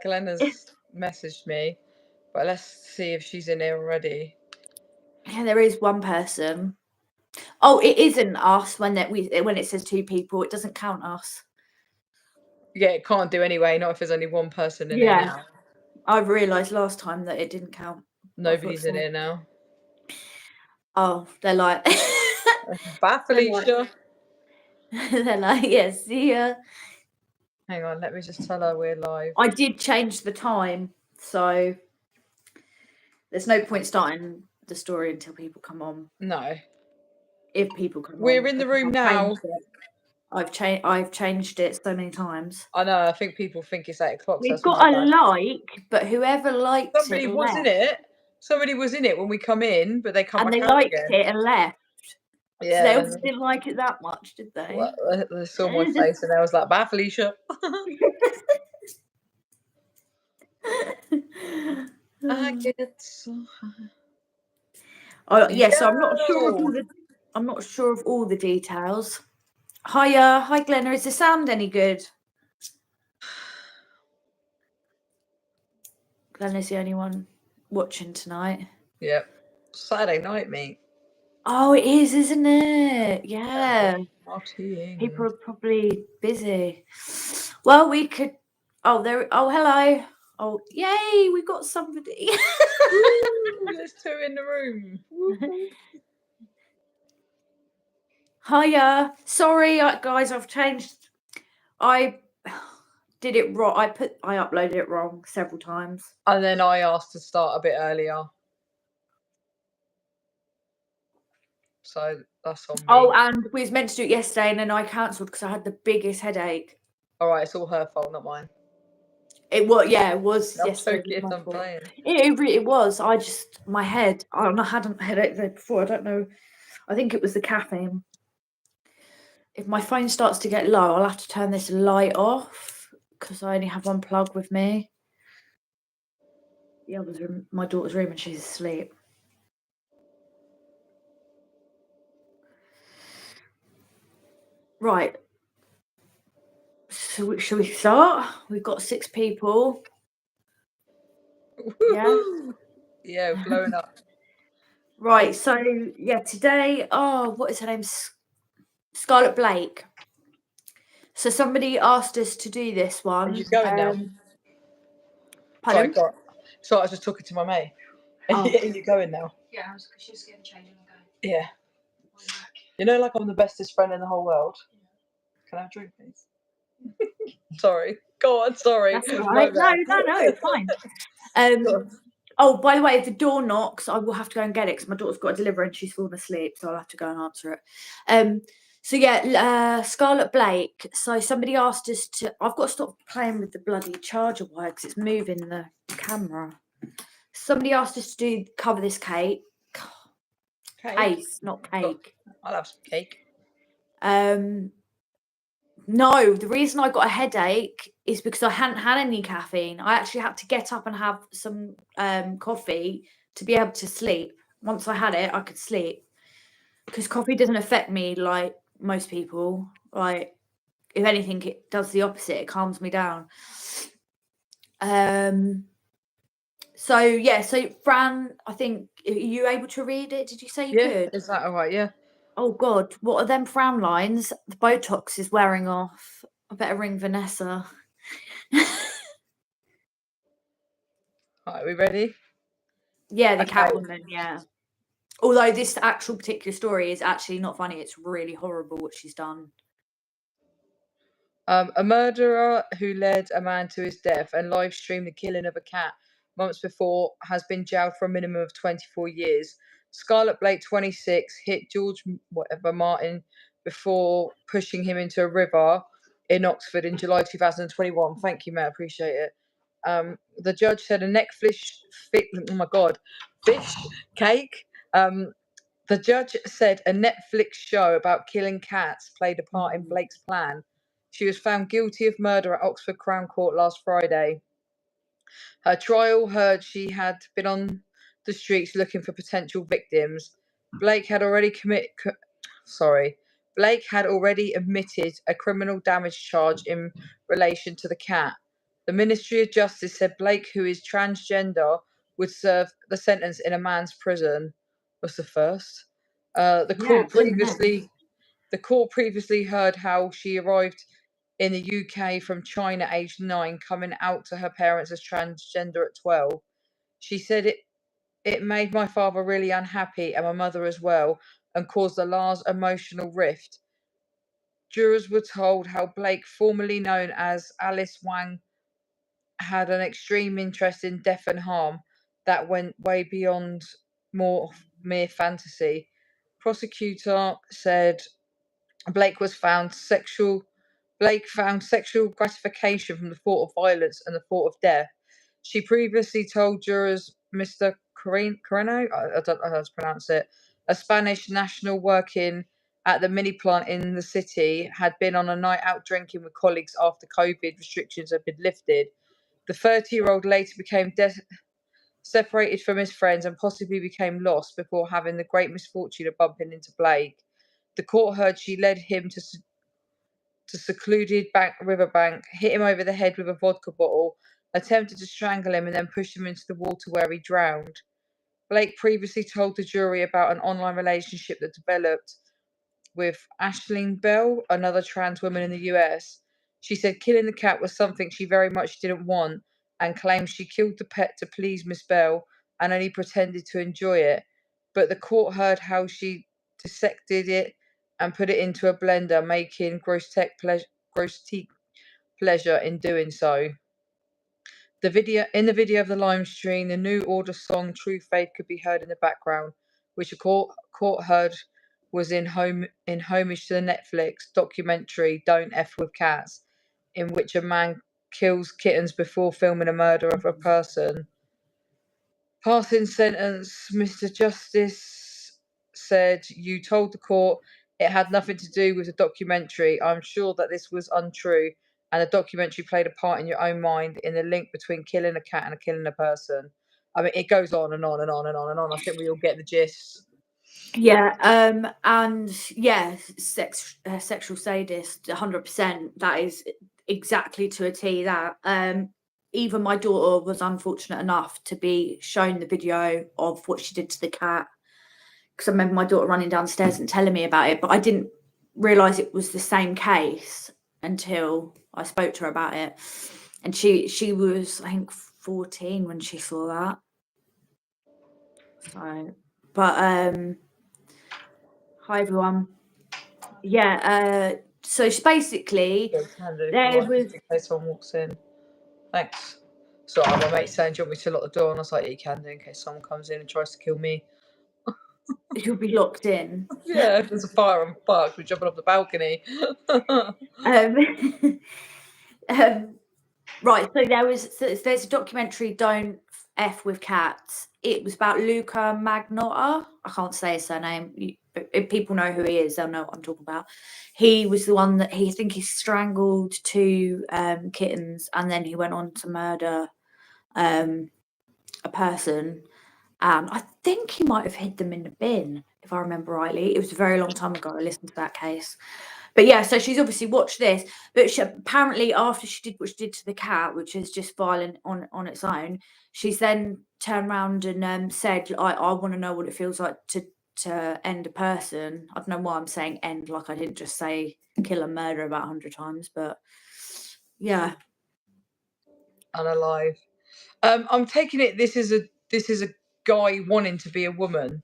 Glenn has messaged me, but let's see if she's in here already. Yeah, there is one person. Oh, it isn't us when it says 2 people. It doesn't count us. Yeah, it can't do anyway. Not if there's only one person in here now. I've realised last time that it didn't count. Nobody's in here now. Oh, they're like, bye, Felicia. They're like, yeah, see ya. Hang on, let me just tell her we're live. I did change the time, so there's no point starting the story until people come on. No. If people come on. We're in the room now. I've changed it so many times. I know, I think people think it's 8 o'clock. We've got a like, but whoever liked Somebody was in it. Somebody was in it when we come in, but they come back out again. And they liked it and left. Yeah. So they obviously didn't like it that much, did they? Well, they saw my face and I was like, bye, Felicia. I get so high. Oh, yeah, so I'm not sure of all the details. Hi Glenna, is the sound any good? Glenna's the only one watching tonight. Yep. Saturday night, mate. Oh, it is, isn't it? Yeah. Partying. People are probably busy. Well, we could. Oh, hello. Oh, yay! We got somebody. There's 2 in the room. Hiya. Sorry, guys. I've changed. I did it wrong. I uploaded it wrong several times. And then I asked to start a bit earlier. So that's on me. Oh, and we was meant to do it yesterday, and then I cancelled because I had the biggest headache. All right, it's all her fault, not mine. It was, yeah, it was I'm yesterday. I'm playing. It was. My head. I hadn't headache there before. I don't know. I think it was the caffeine. If my phone starts to get low, I'll have to turn this light off because I only have one plug with me. The other's room, my daughter's room, and she's asleep. Right. So shall we start? We've got 6 people. Yeah. Yeah, blowing up. Right. So yeah, today. Oh, what is her name? Scarlet Blake. So somebody asked us to do this one. Are you going now? Pardon? So I was just talking to my mate. Are you going now? Yeah, because she's getting changed and going. Yeah. You know, like I'm the bestest friend in the whole world. Yeah. Can I have a drink, please? Sorry. Go on. Sorry. That's all right. No, it's fine. Oh, by the way, if the door knocks, I will have to go and get it because my daughter's got a delivery and she's fallen asleep, so I'll have to go and answer it. So yeah, Scarlet Blake. So somebody asked us to. I've got to stop playing with the bloody charger wire because it's moving the camera. Somebody asked us to cover this case, not cake. I'll have some cake. No, the reason I got a headache is because I hadn't had any caffeine. I actually had to get up and have some coffee to be able to sleep. Once I had it, I could sleep. Because coffee doesn't affect me like most people. Like, if anything, it does the opposite. It calms me down. So yeah, so Fran, I think, are you able to read it? Did you say you could? Is that all right? Yeah. Oh God, what are them frown lines? The Botox is wearing off. I better ring Vanessa. Are we ready? Yeah, the Catwoman, yeah. Although this actual particular story is actually not funny, it's really horrible what she's done. A murderer who led a man to his death and live streamed the killing of a cat months before has been jailed for a minimum of 24 years. Scarlet Blake, 26, hit George Martin before pushing him into a river in Oxford in July 2021. Thank you, mate. I appreciate it. The judge said fish cake. The judge said a Netflix show about killing cats played a part in Blake's plan. She was found guilty of murder at Oxford Crown Court last Friday. Her trial heard she had been on the streets looking for potential victims. Blake had already admitted a criminal damage charge in relation to the cat. The Ministry of Justice said Blake, who is transgender, would serve the sentence in a man's prison. Was the first. The court previously heard how she arrived in the UK from China, aged 9, coming out to her parents as transgender at 12. She said it made my father really unhappy and my mother as well, and caused a large emotional rift. Jurors were told how Blake, formerly known as Alice Wang, had an extreme interest in death and harm that went way beyond mere fantasy. Prosecutor said Blake found sexual gratification from the thought of violence and the thought of death. She previously told jurors Mr. Carreno, I don't know how to pronounce it, a Spanish national working at the mini plant in the city, had been on a night out drinking with colleagues after COVID restrictions had been lifted. The 30-year-old later became separated from his friends and possibly became lost before having the great misfortune of bumping into Blake. The court heard she led him to secluded riverbank, hit him over the head with a vodka bottle, attempted to strangle him, and then pushed him into the water where he drowned. Blake previously told the jury about an online relationship that developed with Ashleen Bell, another trans woman in the US. She said killing the cat was something she very much didn't want, and claimed she killed the pet to please Miss Bell and only pretended to enjoy it. But the court heard how she dissected it and put it into a blender, making gross pleasure in doing so. In the video of the live stream, the New Order song "True Faith" could be heard in the background, which a court heard was in homage to the Netflix documentary "Don't F with Cats," in which a man kills kittens before filming a murder of a person. Passing sentence, Mr. Justice said, "You told the court it had nothing to do with the documentary. I'm sure that this was untrue, and the documentary played a part in your own mind in the link between killing a cat and killing a person." I mean, it goes on and on and on and on and on. I think we all get the gist. Yeah, and yeah, sexual sadist, 100%. That is exactly to a T. That even my daughter was unfortunate enough to be shown the video of what she did to the cat, because I remember my daughter running downstairs and telling me about it, but I didn't realise it was the same case until I spoke to her about it. And she was, I think, 14 when she saw that. So, but hi everyone. Yeah, so she basically there was in case someone walks in. Thanks. Sorry, my mate saying, "Do you want me to lock the door?" And I was like, "Yeah, you can do in case someone comes in and tries to kill me." she'll be locked in. Yeah, if there's a fire, I'm fucked. We're jumping off the balcony. Right, so there's a documentary, "Don't F with Cats." It was about Luca Magnotta. I can't say his surname. If people know who he is, they'll know what I'm talking about. He was the one that I think he strangled 2 kittens, and then he went on to murder a person. And I think he might have hid them in the bin, if I remember rightly. It was a very long time ago I listened to that case. But yeah, so she's obviously watched this, but she, apparently after she did what she did to the cat, which is just violent on its own, she's then turned around and said, I want to know what it feels like to end a person. I don't know why I'm saying end, like I didn't just say kill and murder about 100 times, but yeah. Unalive. I'm taking it this is a guy wanting to be a woman.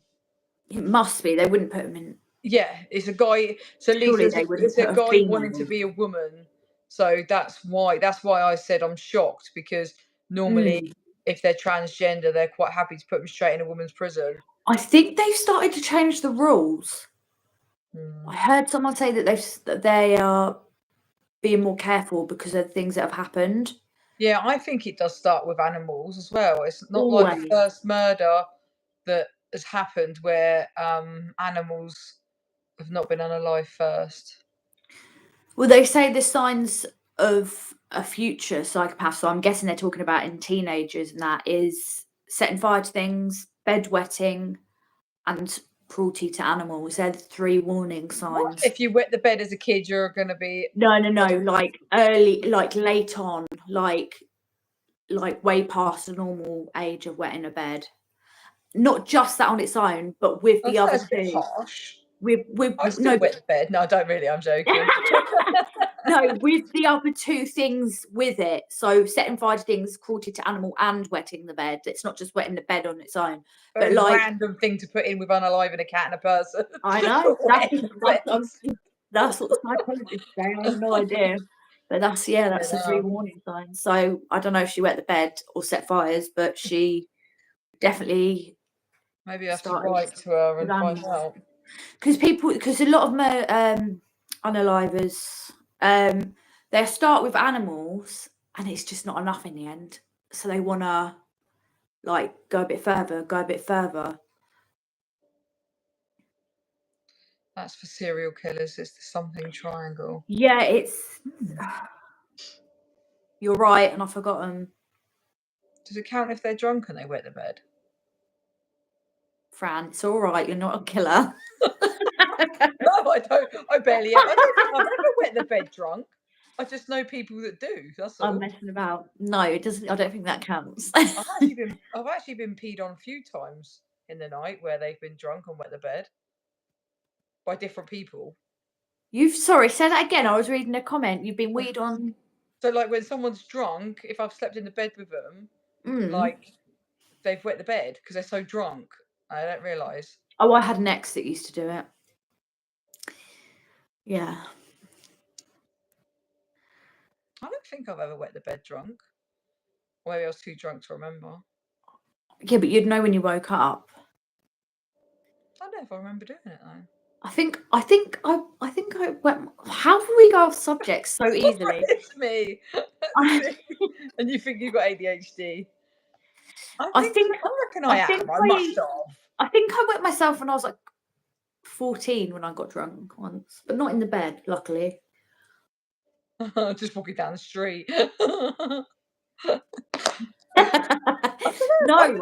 It must be. They wouldn't put him in. Yeah, it's a guy. So at least it's a guy wanting to be a woman. So that's why I said I'm shocked, because normally if they're transgender, they're quite happy to put them straight in a woman's prison. I think they've started to change the rules. I heard someone say that they are being more careful because of things that have happened. Yeah, I think it does start with animals as well. It's not like the first murder that has happened where animals have not been unalive first. Well, they say the signs of a future psychopath, so I'm guessing they're talking about in teenagers, and that is setting fire to things, bedwetting, and cruelty to animals. They're the 3 warning signs. What? If you wet the bed as a kid, you're going to be... No, like early, like late on, like like way past the normal age of wetting a bed. Not just that on its own, but with the other That's a bit two. harsh. With I still wet the bed. No, I don't really. I'm joking. no, with the other two things with it. So setting fire to things, cruelty to animal, and wetting the bed. It's not just wetting the bed on its own. But Very like, random thing to put in with unaliving a cat and a person. I know Wet. that's what the psychologists say. I have no idea. But that's the 3 warning signs. So I don't know if she wet the bed or set fires, but she definitely Maybe I have to started write to her and with find animals. out. Because a lot of unalivers, they start with animals and it's just not enough in the end. So they want to like go a bit further. That's for serial killers. It's the something triangle. Yeah, it's. You're right, and I've forgotten. Does it count if they're drunk and they wet the bed? Fran, it's all right. You're not a killer. No, I don't. I barely. I don't think I've ever wet the bed drunk. I just know people that do. That's all. I'm messing about. No, it doesn't. I don't think that counts. I've actually been peed on a few times in the night where they've been drunk and wet the bed by different people. Sorry, say that again. I was reading a comment. You've been weed on. So like when someone's drunk, if I've slept in the bed with them, like they've wet the bed because they're so drunk. I don't realise. Oh, I had an ex that used to do it. Yeah. I don't think I've ever wet the bed drunk. Or maybe I was too drunk to remember. Yeah, but you'd know when you woke up. I don't know if I remember doing it though. I think I went. How can we go off subject so easily? It's me. And you think you've got ADHD? I reckon I am. I must have. I think I wet myself when I was like 14 when I got drunk once, but not in the bed, luckily. Just walking down the street. No,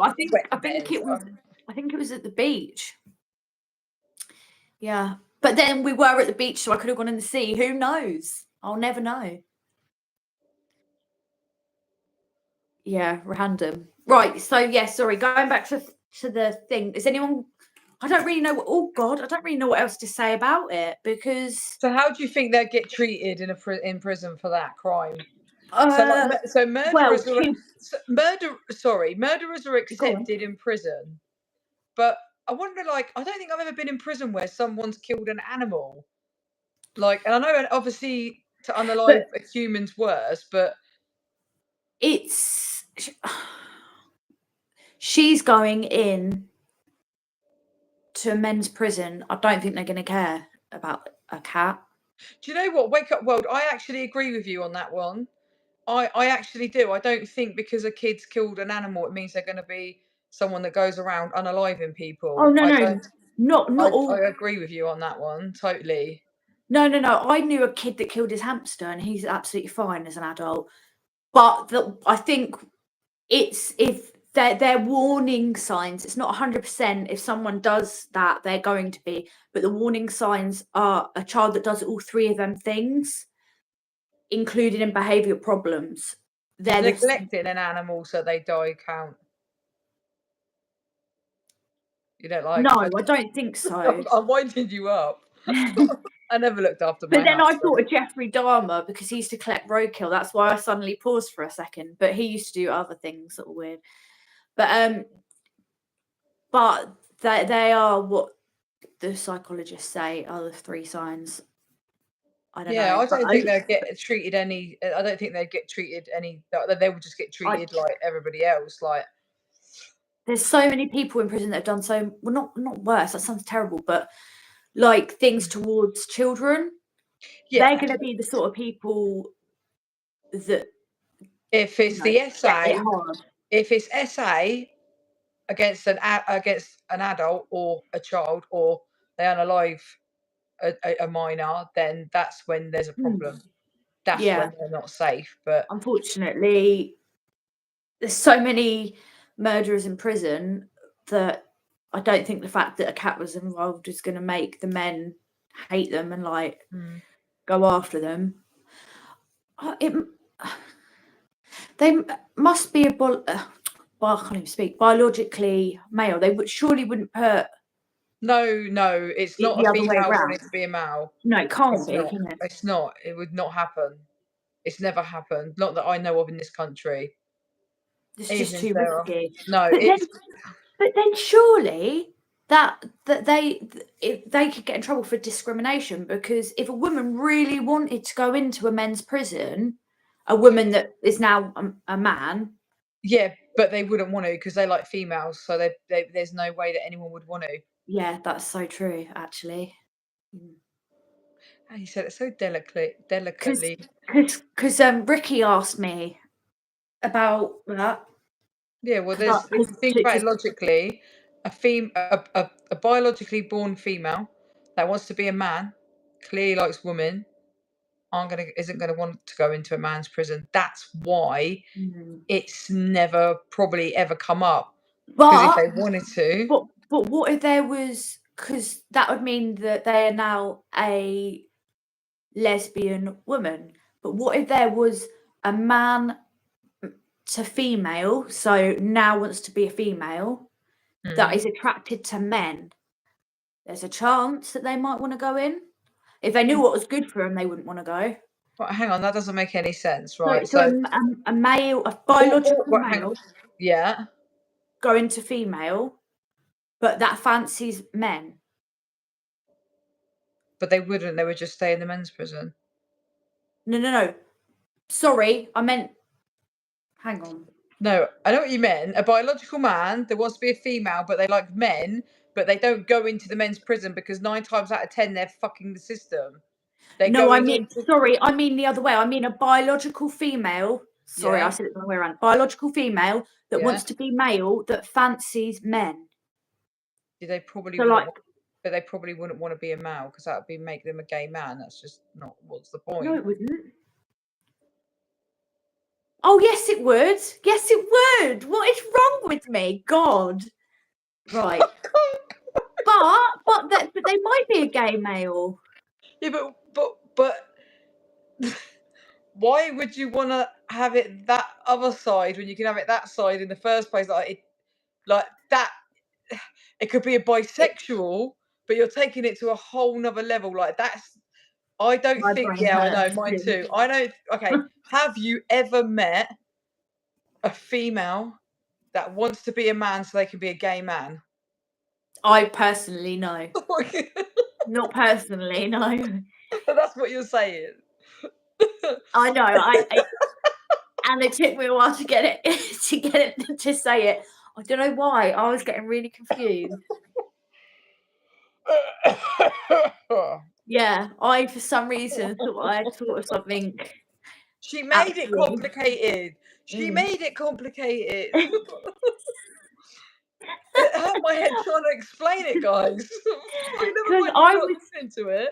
I think it was at the beach. Yeah, but then we were at the beach, so I could have gone in the sea. Who knows? I'll never know. Yeah, random. Right. So yeah, sorry. Going back to the thing. Is anyone? I don't really know. Oh God, I don't really know what else to say about it because. So how do you think they'd get treated in prison for that crime? Murderers are accepted in prison, but I wonder. Like, I don't think I've ever been in prison where someone's killed an animal. Like, and I know, obviously, to unalive a human's worse, but she's going in to a men's prison. I don't think they're going to care about a cat. Do you know what? Wake Up World, I actually agree with you on that one. I actually do. I don't think because a kid's killed an animal, it means they're going to be someone that goes around unaliving people. Oh, no. Not all. I agree with you on that one, totally. No. I knew a kid that killed his hamster and he's absolutely fine as an adult. But I think it's if they're warning signs. It's not 100% if someone does that, they're going to be. But the warning signs are a child that does all three of them things, including in behavioural problems. They're neglecting an animal so they die count. You don't like? No, I don't think so. I'm winding you up. I never looked after my But then hamster. I thought of Jeffrey Dahmer because he used to collect roadkill. That's why I suddenly paused for a second. But he used to do other things that were weird. But they are what the psychologists say are the three signs. I don't know. I don't think they'll get treated any. I don't think they get treated any. They will just get treated like everybody else. Like, there's so many people in prison that have done so. Well, not worse. That sounds terrible, but like things towards children. Yeah, they're going to be the sort of people that. If it's the SA, if it's SA against an adult or a child, or they unalive a minor, then that's when there's a problem. That's when they're not safe. But unfortunately, there's so many murderers in prison that I don't think the fact that a cat was involved is going to make the men hate them and like go after them. They must be well, I can't even speak. Biologically male. They surely wouldn't put No, it's it not the a other way female around. wanting to be a male. No, it can't It's be, not. can it? It's not. It would not happen. It's never happened. Not that I know of in this country. It's just too Sarah. risky. No, But then surely that they could get in trouble for discrimination, because if a woman really wanted to go into a men's prison, a woman that is now a man. Yeah, but they wouldn't want to because they like females. So there's no way that anyone would want to. Yeah, that's so true, actually. And he said it so delicately. Because Ricky asked me about that. Yeah, well, Cause if you think about it logically, a biologically born female that wants to be a man, clearly likes women, isn't gonna want to go into a man's prison. That's why it's never probably ever come up. Because if they wanted to, but what if there was? Because that would mean that they are now a lesbian woman. But what if there was a man to female, so now wants to be a female, that is attracted to men? There's a chance that they might want to go in. If they knew what was good for them, they wouldn't want to go. But hang on, that doesn't make any sense, right? So a male, a biological male, yeah, going to female, but that fancies men. But they wouldn't. They would just stay in the men's prison. No. Sorry, I meant. Hang on. No, I know what you meant. A biological man that wants to be a female, but they like men, but they don't go into the men's prison because 9 times out of 10 they're fucking the system. No, I mean, sorry, I mean the other way. I mean a biological female. Sorry, I said it the wrong way around. Biological female that wants to be male that fancies men. They probably So wouldn't, but they probably wouldn't want to be a male because that would be make them a gay man. That's just not what's the point. No, it wouldn't. Oh yes, it would. Yes, it would. What is wrong with me? God. Right. but they might be a gay male. Yeah, but why would you want to have it that other side when you can have it that side in the first place? Like that, it could be a bisexual, but you're taking it to a whole nother level. Like that's, I don't think. Yeah, I know, mine too. I know. Okay, have you ever met a female that wants to be a man so they can be a gay man? I personally no. Not personally, no. That's what you're saying. I know. And it took me a while to get it to say it. I don't know why. I was getting really confused. Yeah, I for some reason thought I had thought of something. She made it complicated. She made it complicated. It hurt my head trying to explain it, guys. Because I was into it.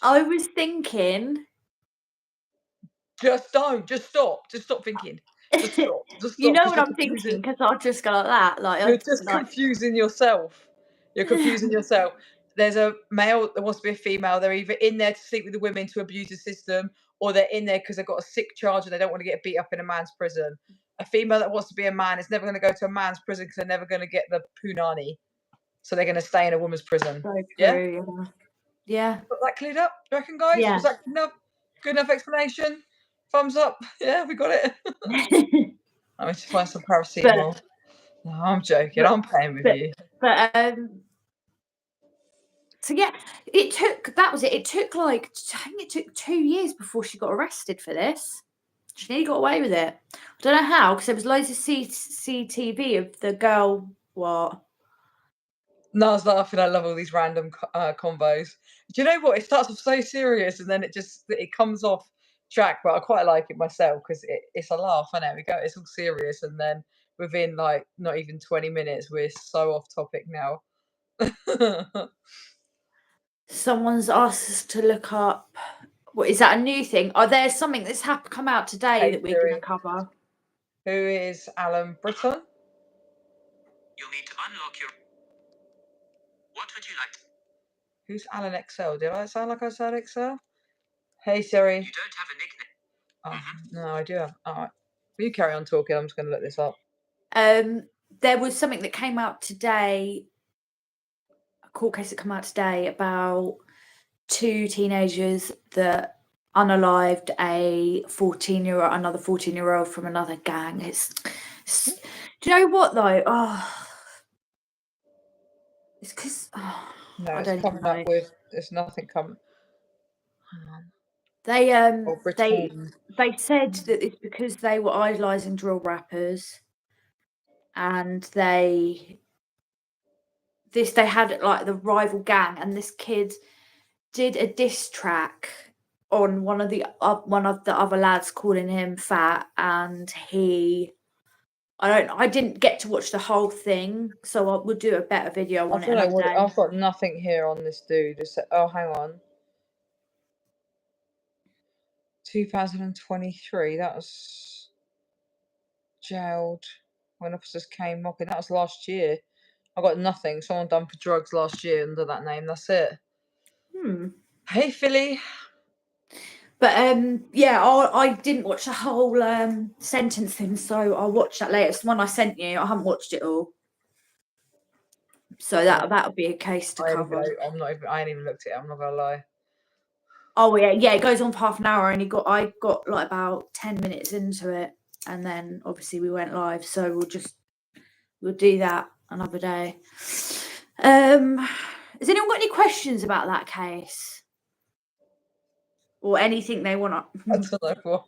I was thinking. Just don't. Just stop. Just stop thinking. Just stop. Just stop. You know what I'm thinking? Because I'll just go like that. Like you're just confusing yourself. You're confusing yourself. There's a male that wants to be a female. They're either in there to sleep with the women to abuse the system, or they're in there because they've got a sick charge and they don't want to get beat up in a man's prison. A female that wants to be a man is never going to go to a man's prison because they're never going to get the punani. So they're going to stay in a woman's prison. So true, yeah. Got that cleared up, do you reckon, guys? Yeah. Was that good enough explanation? Thumbs up. Yeah, we got it. I need to find some paracetamol. No, I'm joking. I'm playing with you. But so yeah, it took I think it took 2 years before she got arrested for this. She nearly got away with it. I don't know how, because there was loads of CCTV of the girl. What? No, I was laughing. I love all these random combos. Do you know what? It starts off so serious and then it comes off track, but I quite like it myself because it's a laugh, isn't it? It's all serious, and then within like not even 20 minutes, we're so off topic now. Someone's asked us to look up. What is that, a new thing? Are there something that's come out today that we're going to cover? Who is Alan Britton? You'll need to unlock your. What would you like? Who's Alan Excel? Did I sound like I said Excel? Hey Siri. You don't have a nickname. Oh, no, I do have. All right. You carry on talking. I'm just going to look this up. There was something that came out today, a court case that came out today about 2 teenagers that unalived another 14-year-old from another gang. It's do you know what though? Oh, it's because No, I it's don't coming know. up with. There's nothing coming. Hang on. They Breton. they said that it's because they were idolising drill rappers, and they had like the rival gang, and this kid did a diss track on one of the other lads, calling him fat, and I didn't get to watch the whole thing, so we'll do a better video on I it don't know another what. day. I've got nothing here on this dude. Oh, hang on. 2023. That was jailed when officers came mocking. That was last year. I got nothing. Someone done for drugs last year under that name. That's it. Hey, Philly. But yeah, I didn't watch the whole sentencing, so I'll watch that later. It's the one I sent you. I haven't watched it all, so that'll be a case to cover. I ain't even looked at it. I'm not gonna lie. Oh yeah, it goes on for half an hour, and I got like about 10 minutes into it, and then obviously we went live, so we'll do that another day. Has anyone got any questions about that case? Or anything they want? I don't know what.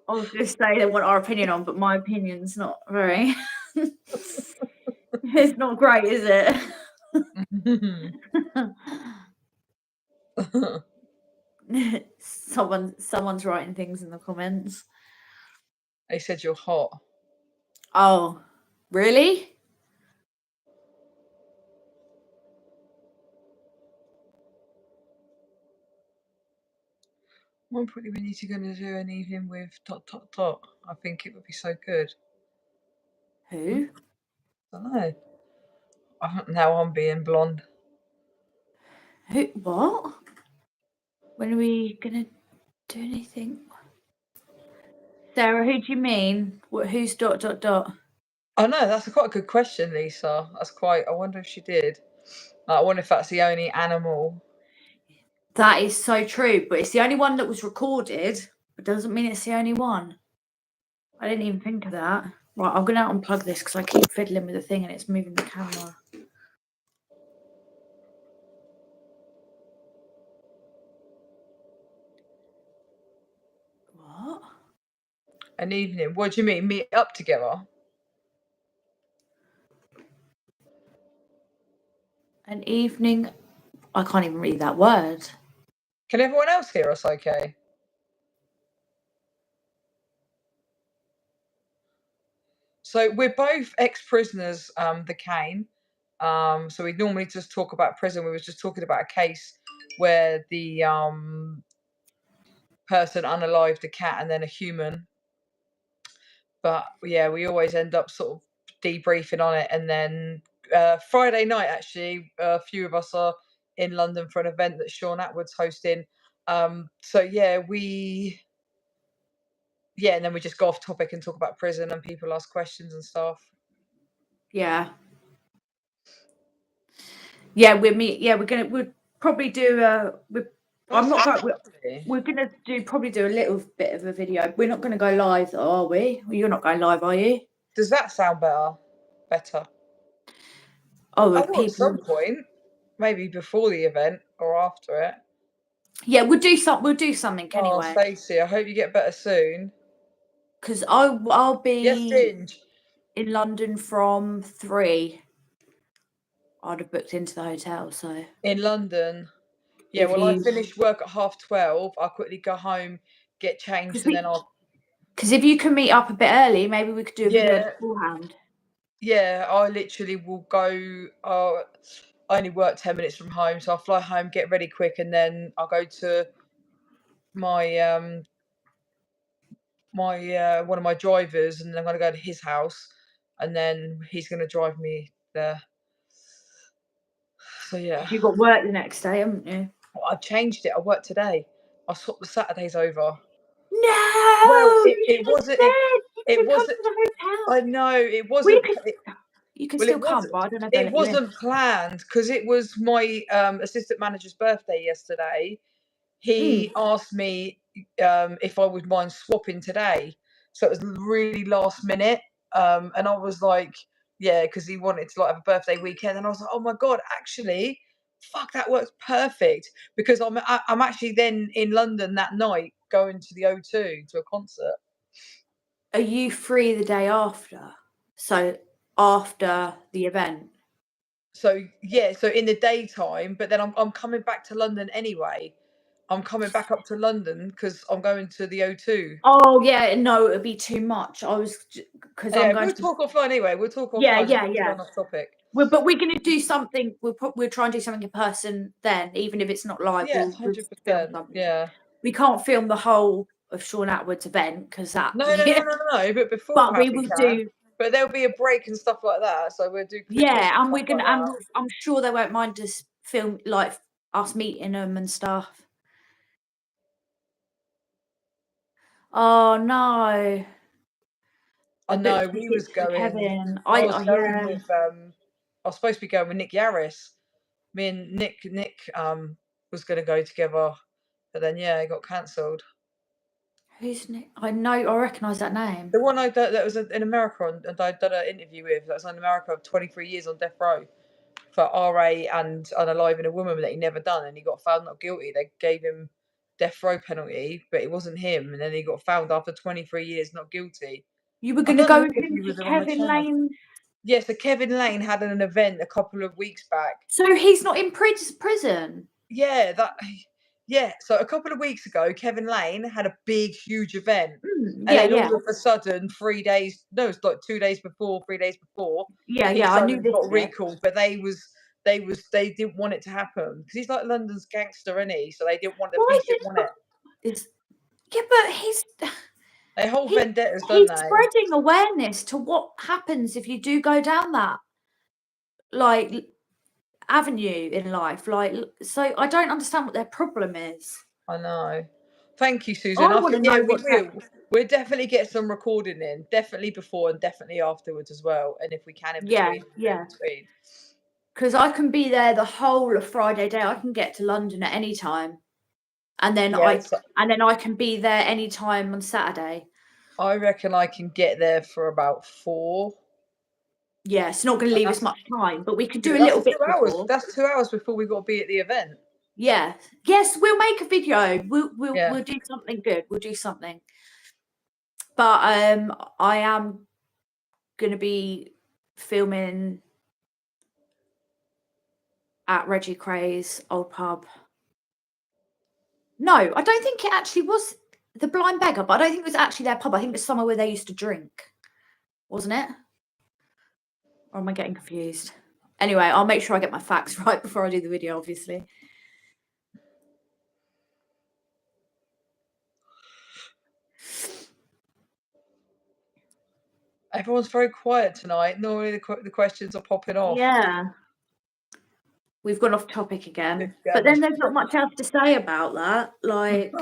I was going to say they want our opinion on, but my opinion's not very. It's not great, is it? Someone's writing things in the comments. They said you're hot. Oh, really? One probably we need to go to do an evening with ... I think it would be so good. Who? I don't know. Now I'm being blonde. Who? What? When are we gonna do anything? Sarah, who do you mean? Who's ... Oh no, that's quite a good question, Lisa. I wonder if she did. I wonder if that's the only animal. That is so true, but it's the only one that was recorded. But doesn't mean it's the only one. I didn't even think of that. Right, I'm gonna unplug this because I keep fiddling with the thing and it's moving the camera. What? An evening? What do you mean? Meet up together? An evening. I can't even read that word. Can everyone else hear us okay? So we're both ex-prisoners, the Kane. So we normally just talk about prison. We were just talking about a case where the person unalived a cat and then a human. But yeah, we always end up sort of debriefing on it. And then Friday night, actually, a few of us are in London for an event that Sean Atwood's hosting. So yeah, and then we just go off topic and talk about prison, and people ask questions and stuff. Yeah. Yeah, we'll probably do we're gonna probably do a little bit of a video. We're not gonna go live though, are we? You're not going live, are you? Does that sound better? Oh, At some point, maybe before the event or after it. Yeah, we'll do something anyway. Oh, Stacey, I hope you get better soon. Because I'll be Ginge. in London from 3. I'd have booked into the hotel, so In London. Yeah, I finish work at 12:30. I'll quickly go home, get changed, and then I'll. Because if you can meet up a bit early, maybe we could do a video beforehand. Yeah, I literally will go. I only work 10 minutes from home, so I'll fly home, get ready quick, and then I'll go to my one of my drivers, and then I'm gonna go to his house, and then he's gonna drive me there. So yeah. You got work the next day, haven't you? Well, I've changed it. I work today. I swapped the Saturdays over. No. Well, it It You come wasn't. to the hotel. I know it Well, wasn't. you can Well, still it come, wasn't. but I don't know if they'll It let you in. wasn't planned because it was my assistant manager's birthday yesterday. He asked me if I would mind swapping today, so it was really last minute. And I was like, yeah, because he wanted to like have a birthday weekend, and I was like, oh my god, actually, fuck, that works perfect because I'm actually then in London that night going to the O2 to a concert. Are you free the day after? So after the event? So yeah, so in the daytime, but then I'm coming back to London anyway. I'm coming back up to London because I'm going to the O2. Oh yeah, no, it would be too much. I was because Yeah, I'm going we'll to. talk offline anyway. We'll talk offline. Yeah, Let's yeah, not yeah. get off topic. But we're going to do something. We'll try and do something in person then, even if it's not live. Yeah, We'll 100%. film something. Yeah. We can't film the whole of Sean Atwood's event because that. No. But beforehand But we we will can. do. But there'll be a break and stuff like that. So we'll do. Yeah, and we're gonna. Like And I'm sure they won't mind us film like us meeting them and stuff. Oh no. I know we was going. Kevin. I was going Yeah. with. I was supposed to be going with Nick Yaris. Me and Nick was going to go together, but then yeah, it got cancelled. Who's Nick? I know. I recognise that name. The one that was in America and I'd done an interview with. That was in America of 23 years on death row for RA and unaliving a woman that he never done, and he got found not guilty. They gave him death row penalty, but it wasn't him, and then he got found after 23 years not guilty. You were going to go with him He was to on the Kevin channel. Lane. Yeah, so Kevin Lane had an event a couple of weeks back. So he's not in prison. Yeah, so a couple of weeks ago, Kevin Lane had a big, huge event. And then all of a sudden, 3 days, no, it's like 2 days before, 3 days before. I knew this. Got recalled, but they didn't want it to happen because he's like London's gangster, isn't he? So they didn't want police didn't want it. Yeah, but he's Their whole vendetta's done he's that. spreading awareness to what happens if you do go down that like avenue in life. Like, so I don't understand what their problem is. I know. Thank you, Susan. I want to know what we'll definitely get some recording in, definitely before and definitely afterwards as well. And if we can in between, yeah. Because I can be there the whole of Friday day. I can get to London at any time, and then I can be there any time on Saturday. I reckon I can get there for about 4. Yeah, it's not going to leave us much time, but we could do a that's little bit. 2 hours. That's 2 hours before we got to be at the event. Yeah. Yes, we'll make a video. We'll do something good. We'll do something. But I am going to be filming at Reggie Cray's old pub. No, I don't think it actually was the Blind Beggar, but I don't think it was actually their pub. I think it was somewhere where they used to drink, wasn't it? Or am I getting confused? Anyway, I'll make sure I get my facts right before I do the video, obviously. Everyone's very quiet tonight. Normally the questions are popping off. Yeah. We've gone off topic again. But then there's not much else to say about that. Like...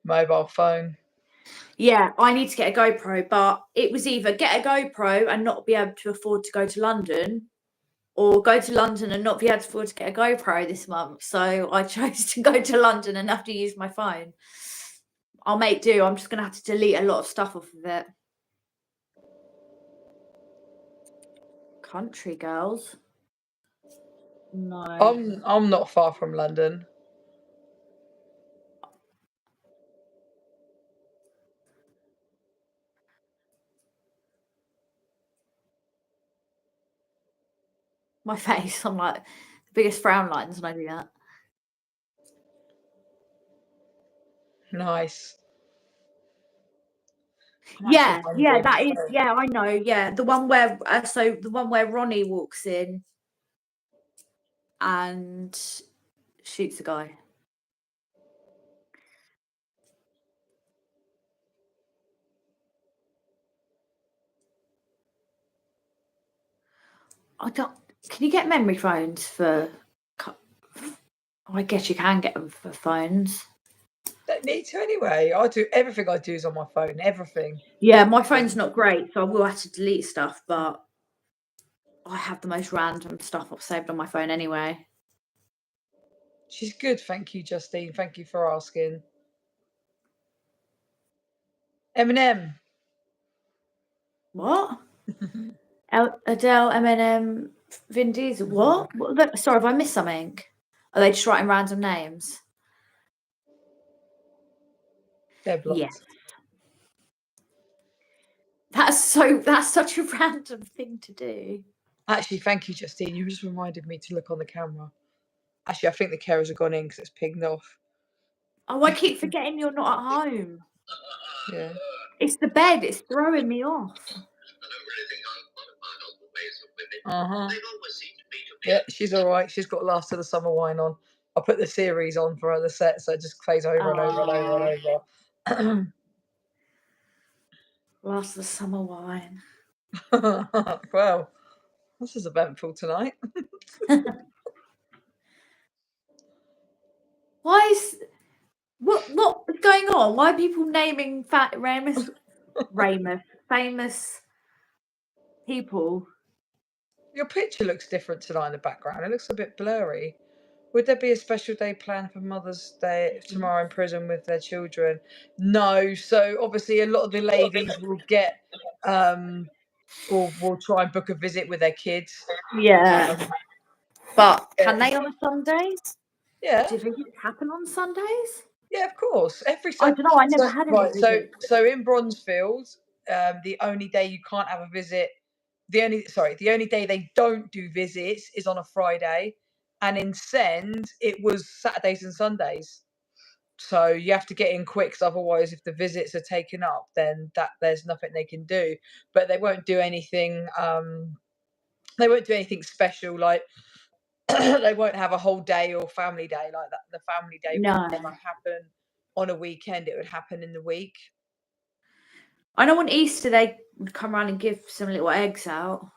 Mobile phone. Yeah, I need to get a GoPro, but it was either get a GoPro and not be able to afford to go to London, or go to London and not be able to afford to get a GoPro this month. So I chose to go to London and have to use my phone. I'll make do. I'm just going to have to delete a lot of stuff off of it. Country girls? No. I'm not far from London. My face, I'm like the biggest frown lines when I do that. Nice. Yeah, that is. Yeah, I know. Yeah, the one where the one where Ronnie walks in and shoots a guy. Can you get memory phones for? I guess you can get them for phones. Don't need to anyway. I do everything I do is on my phone. Everything. Yeah, my phone's not great, so I will have to delete stuff, but I have the most random stuff I've saved on my phone anyway. She's good, thank you, Justine. Thank you for asking. Eminem. What? Adele, Eminem, Vin Diesel. What? Sorry, have I missed something? Are they just writing random names? They're blocked. Yes. That's such a random thing to do. Actually, thank you, Justine. You just reminded me to look on the camera. Actually, I think the carers have gone in because it's pinged off. Oh, I keep forgetting you're not at home. Yeah. It's the bed. It's throwing me off. Yeah, she's all right. She's got Last of the Summer Wine on. I put the series on for her, the set, so it just plays over and over and over and over. Last of the Summer Wine. Well, this is eventful tonight. Why is what is going on? Why are people naming famous people? Your picture looks different tonight in the background. It looks a bit blurry. Would there be a special day planned for Mother's Day tomorrow in prison with their children? No. So obviously a lot of the ladies will get will try and book a visit with their kids. Yeah. But can they on a Sunday? Yeah. Do visits happen on Sundays? Yeah, of course. Every I Sunday. don't know. I never had any visits. So in Bronzefield, the only day you can't have a visit, the only day they don't do visits is on a Friday, and in Send it was Saturdays and Sundays. So you have to get in quick, because otherwise, if the visits are taken up, then there's nothing they can do. But they won't do anything. They won't do anything special, like they won't have a whole day or family day like that. The family day would never happen on a weekend. It would happen in the week. I know on Easter they would come around and give some little eggs out.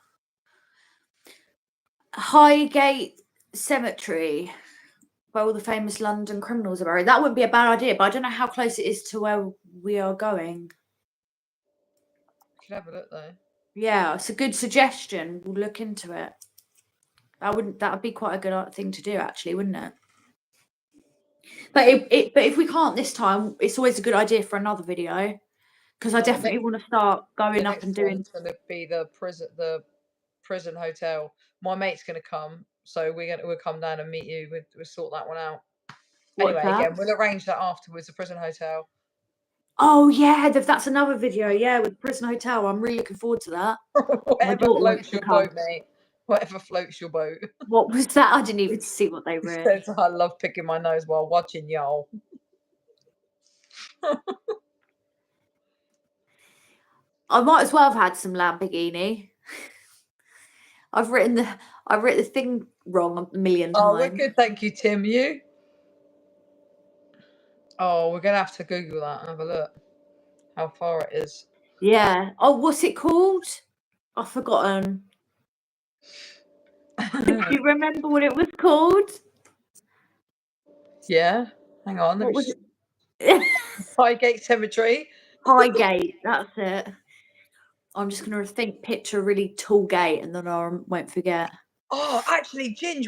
Highgate Cemetery, where all the famous London criminals are buried. That wouldn't be a bad idea, but I don't know how close it is to where we are going. You could have a look though. Yeah, it's a good suggestion. We'll look into it. That would be quite a good thing to do, actually, wouldn't it? But if we can't this time, it's always a good idea for another video, because I definitely want to start going up and doing. It's going to be the prison hotel. My mate's going to come, so we'll come down and meet you. We'll sort that one out. What's Anyway, that? again, we'll arrange that afterwards. The prison hotel. Oh yeah, that's another video. Yeah, with prison hotel. I'm really looking forward to that. Whatever floats your boat, mate. Whatever floats your boat. What was that? I didn't even see what they wrote. Says, I love picking my nose while watching y'all. I might as well have had some Lamborghini. I've written the thing wrong a million times. Oh, we're good, thank you, Tim. You? Oh, we're gonna have to Google that and have a look. How far it is. Yeah. Oh, what's it called? I've forgotten. Do you remember what it was called? Yeah. Hang on. What was it? Highgate Cemetery. Highgate. That's it. I'm just gonna picture a really tall gate, and then I won't forget. Oh, actually, Ginge,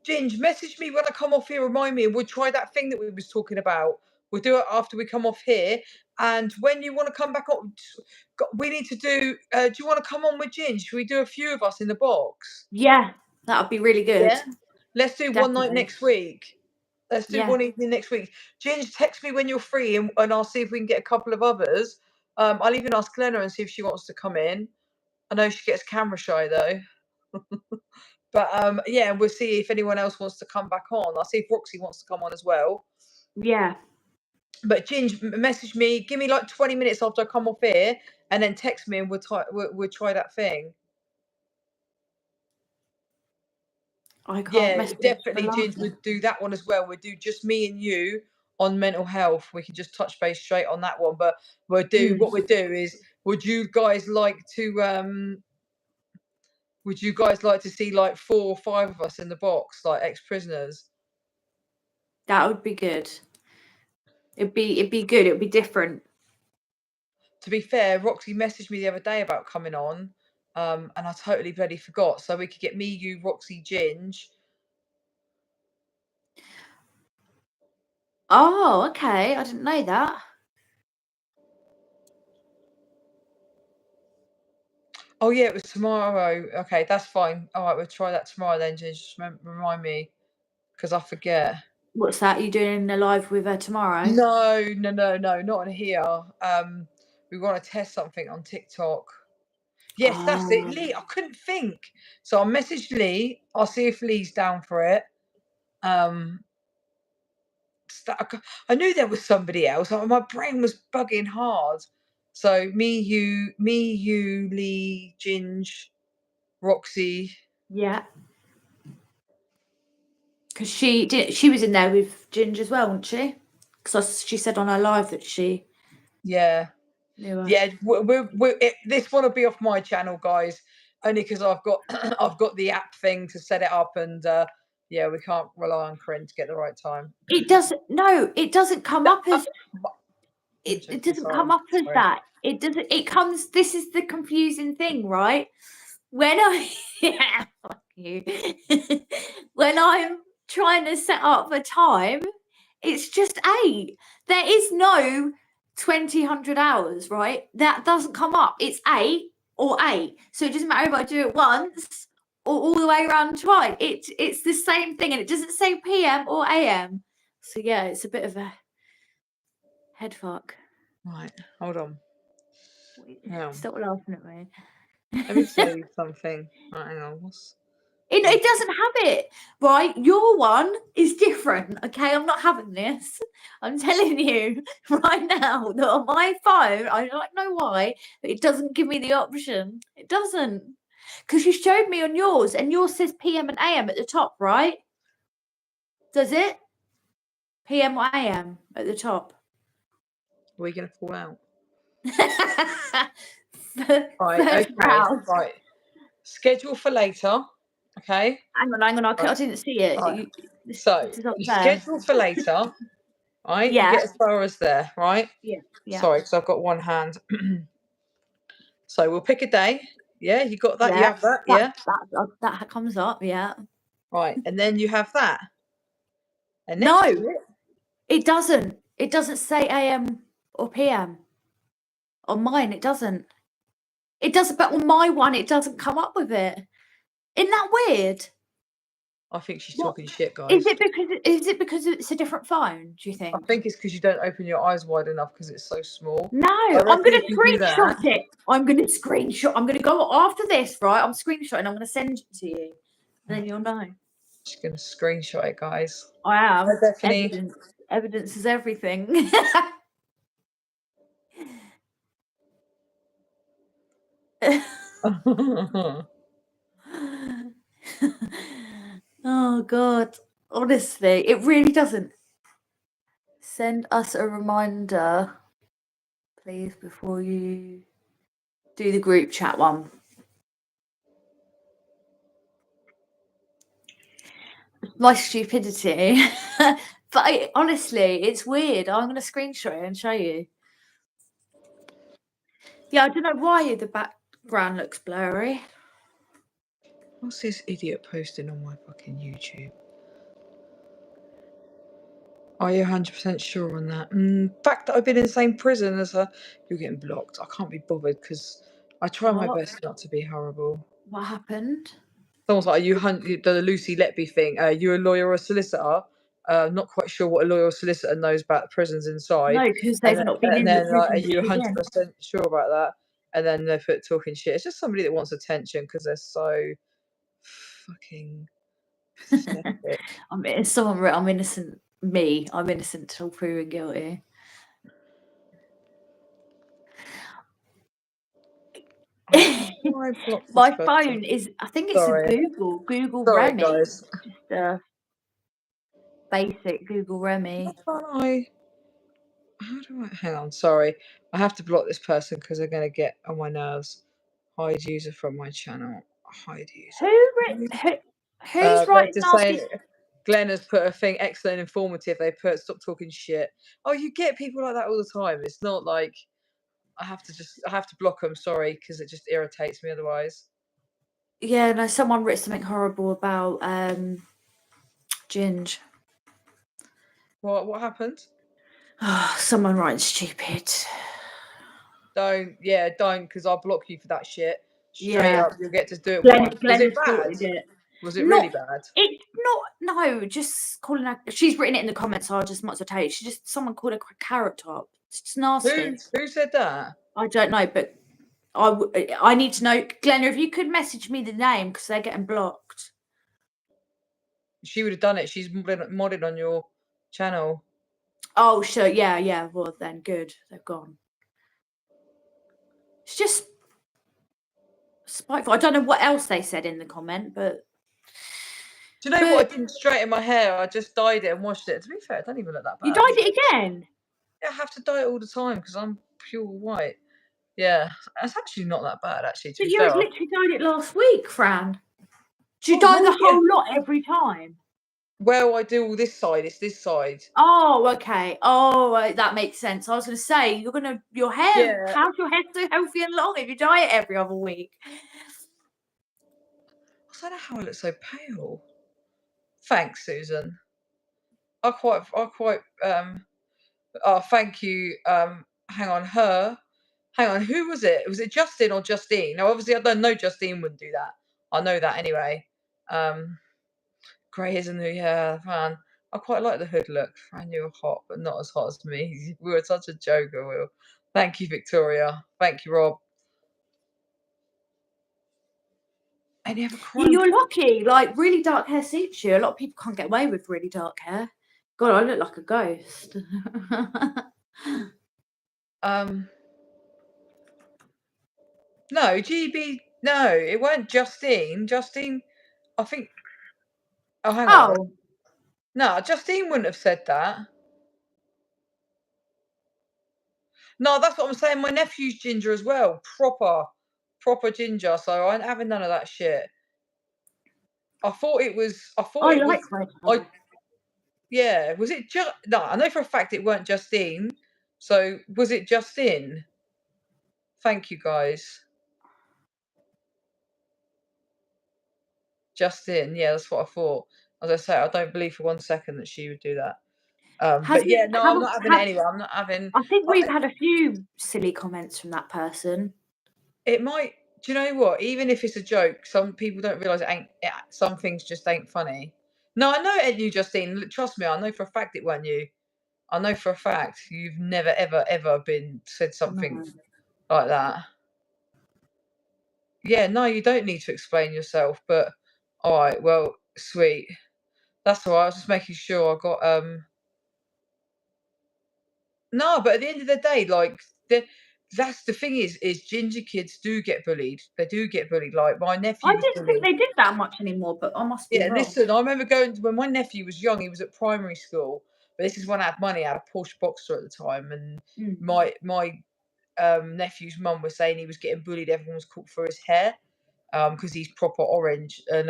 Ginge, message me when I come off here. Remind me, and we'll try that thing that we was talking about. We'll do it after we come off here. And when you want to come back on, we need to do. Do you want to come on with Ginge? Should we do a few of us in the box? Yeah, that would be really good. Yeah. Let's do one night next week. Let's do one evening next week. Ginge, text me when you're free, and I'll see if we can get a couple of others. I'll even ask Glenna and see if she wants to come in. I know she gets camera shy though. But yeah, we'll see if anyone else wants to come back on. I'll see if Roxy wants to come on as well. Yeah. But Ginge, message me. Give me like 20 minutes after I come off here, and then text me, and we'll try that thing. I can't. Yeah, definitely, Ginge. We'll do that one as well. We'll do just me and you on mental health. We can just touch base straight on that one. But what we'll do is, would you guys like to see like 4 or 5 of us in the box, like ex-prisoners? That would be good. It'd be good. It'd be different. To be fair, Roxy messaged me the other day about coming on, and I totally bloody forgot. So we could get me, you, Roxy, Ginge. Oh, okay. I didn't know that. Oh yeah, it was tomorrow. Okay, that's fine. All right, we'll try that tomorrow then. Just remind me, because I forget. What's that? You doing a live with her tomorrow? No, not on here. We want to test something on TikTok. Yes, that's it. Lee, I couldn't think. So I'll message Lee. I'll see if Lee's down for it. I knew there was somebody else. My brain was bugging hard. So me, you, Lee, Ginge, Roxy. Yeah. Because she was in there with Ginge as well, wasn't she? Because she said on her live that she. Yeah. Knew her. Yeah. This one will be off my channel, guys. Only because I've got I've got the app thing to set it up, and yeah, we can't rely on Corinne to get the right time. It doesn't. No, it doesn't come up as. It doesn't come up as that. It doesn't. It comes. This is the confusing thing, right? When yeah, fuck you. When I'm trying to set up a time, it's just 8. There is no 2,000 hours, right? That doesn't come up. It's 8 or 8. So it doesn't matter if I do it once or all the way around twice. It's the same thing, and it doesn't say PM or AM. So yeah, it's a bit of a head fuck. Right, hold on. Stop laughing at me. Let me tell you something. Right, hang on. It doesn't have it, right? Your one is different, okay? I'm not having this. I'm telling you right now that on my phone, I don't know why, but it doesn't give me the option. It doesn't. Because you showed me on yours, and yours says PM and AM at the top, right? Does it? PM or AM at the top? Are we going to fall out? Right, okay, right. Schedule for later, okay? Hang on. I didn't see it. Right. So, you schedule for later, right? Yeah. You get as far as there, right? Yeah. Sorry, because I've got one hand. So, we'll pick a day. Yeah, you got that? Yeah, you have that? Yeah? That comes up, yeah. Right, and then you have that. And No, next to it doesn't. It doesn't say AM or PM. On mine, it doesn't. It doesn't, but on my one, it doesn't come up with it. Isn't that weird? I think she's talking shit, guys. Is it because it's a different phone, do you think? I think it's because you don't open your eyes wide enough because it's so small. No, I'm going to screenshot it. I'm going to screenshot. I'm going to go after this, right? I'm screenshotting. I'm going to send it to you. And then you'll know. Just going to screenshot it, guys. I am. Definitely. Evidence is everything. Oh God, honestly, it really doesn't. Send us a reminder, please, before you do the group chat one. My stupidity. But honestly, it's weird. I'm going to screenshot it and show you. Yeah, I don't know why the background looks blurry. What's this idiot posting on my fucking YouTube? Are you 100% sure on that? Fact that I've been in the same prison as her. You're getting blocked. I can't be bothered because I try my best not to be horrible. What happened? Someone's like, the Lucy Letby thing. You're a lawyer or a solicitor? Not quite sure what a lawyer or solicitor knows about the prisons inside. No, because they've not been in the prison. Are you 100% sure about that? And then they put talking shit. It's just somebody that wants attention because they're so fucking pathetic. I'm innocent. I'm innocent till proven guilty. My phone is. I think it's a Google Remy. Guys. Just a basic Google Remy. How do I? Hang on. Sorry, I have to block this person because they're going to get on my nerves. Hide user from my channel. Hide user. Who's writing nasty? Glenn has put a thing, excellent, informative. They put, stop talking shit. Oh, you get people like that all the time. It's not like I have to block them. Sorry, because it just irritates me otherwise. Yeah, no, someone wrote something horrible about Ginge. What happened? Someone writing stupid. Don't, because I'll block you for that shit. Straight Yeah. up, you'll get to do it Glenn, once. Glenn Was it has bad? sorted it. Was it really bad? It's not. No, just calling her. She's written it in the comments. So I just might as well tell you. Someone called her carrot top. It's just nasty. Who said that? I don't know, but I need to know, Glenna, if you could message me the name because they're getting blocked. She would have done it. She's modded on your channel. Oh, sure. Yeah. Well, then good. They've gone. It's just spiteful. I don't know what else they said in the comment, but. Do you know what? I didn't straighten my hair. I just dyed it and washed it. To be fair, it doesn't even look that bad. You dyed it again? Yeah, I have to dye it all the time because I'm pure white. Yeah, it's actually not that bad, actually. To But be you fair, literally dyed it last week, Fran. Do you dye the whole lot every time? Well, I do all this side. It's this side. Oh, okay. Oh, that makes sense. I was going to say your hair. Yeah. How's your hair so healthy and long if you dye it every other week? I don't know how I look so pale. Thanks, Susan. I quite. Oh, thank you. Hang on, who was it? Was it Justine or Justine? Now, obviously, I don't know Justine wouldn't do that. I know that anyway. Grey, isn't it? Yeah, man. I quite like the hood look. I knew you were hot, but not as hot as me. We were such a joker, Will. Thank you, Victoria. Thank you, Rob. Any other crime? You're lucky. Like, really dark hair suits you. A lot of people can't get away with really dark hair. God, I look like a ghost. No, GB. No, it weren't Justine. Justine, I think. Oh, hang on. Oh, No, Justine wouldn't have said that. No, that's what I'm saying. My nephew's ginger as well. Proper ginger. So I ain't having none of that shit. I thought it was. I like red hair. Yeah. Was it just? No, I know for a fact it weren't Justine. So was it Justine? Thank you, guys. Justine. Yeah, that's what I thought. As I say, I don't believe for 1 second that she would do that. But yeah, no, I'm not having it anyway. I'm not having. I think we've had a few silly comments from that person. It might. Do you know what? Even if it's a joke, some people don't realise some things just ain't funny. No, I know it ain't you, Justine. Trust me, I know for a fact it weren't you. I know for a fact you've never, ever, ever said something like that. Yeah, no, you don't need to explain yourself. But all right, well, sweet. That's all right. I was just making sure I got No, but at the end of the day, like that's the thing is ginger kids do get bullied. They do get bullied. Like my nephew I was didn't bullied. think they did that much anymore, but I must be Yeah, wrong. listen, I remember going when my nephew was young, he was at primary school. But this is when I had money, I had a Porsche Boxer at the time, and my nephew's mum was saying he was getting bullied, everyone was caught for his hair, because he's proper orange. And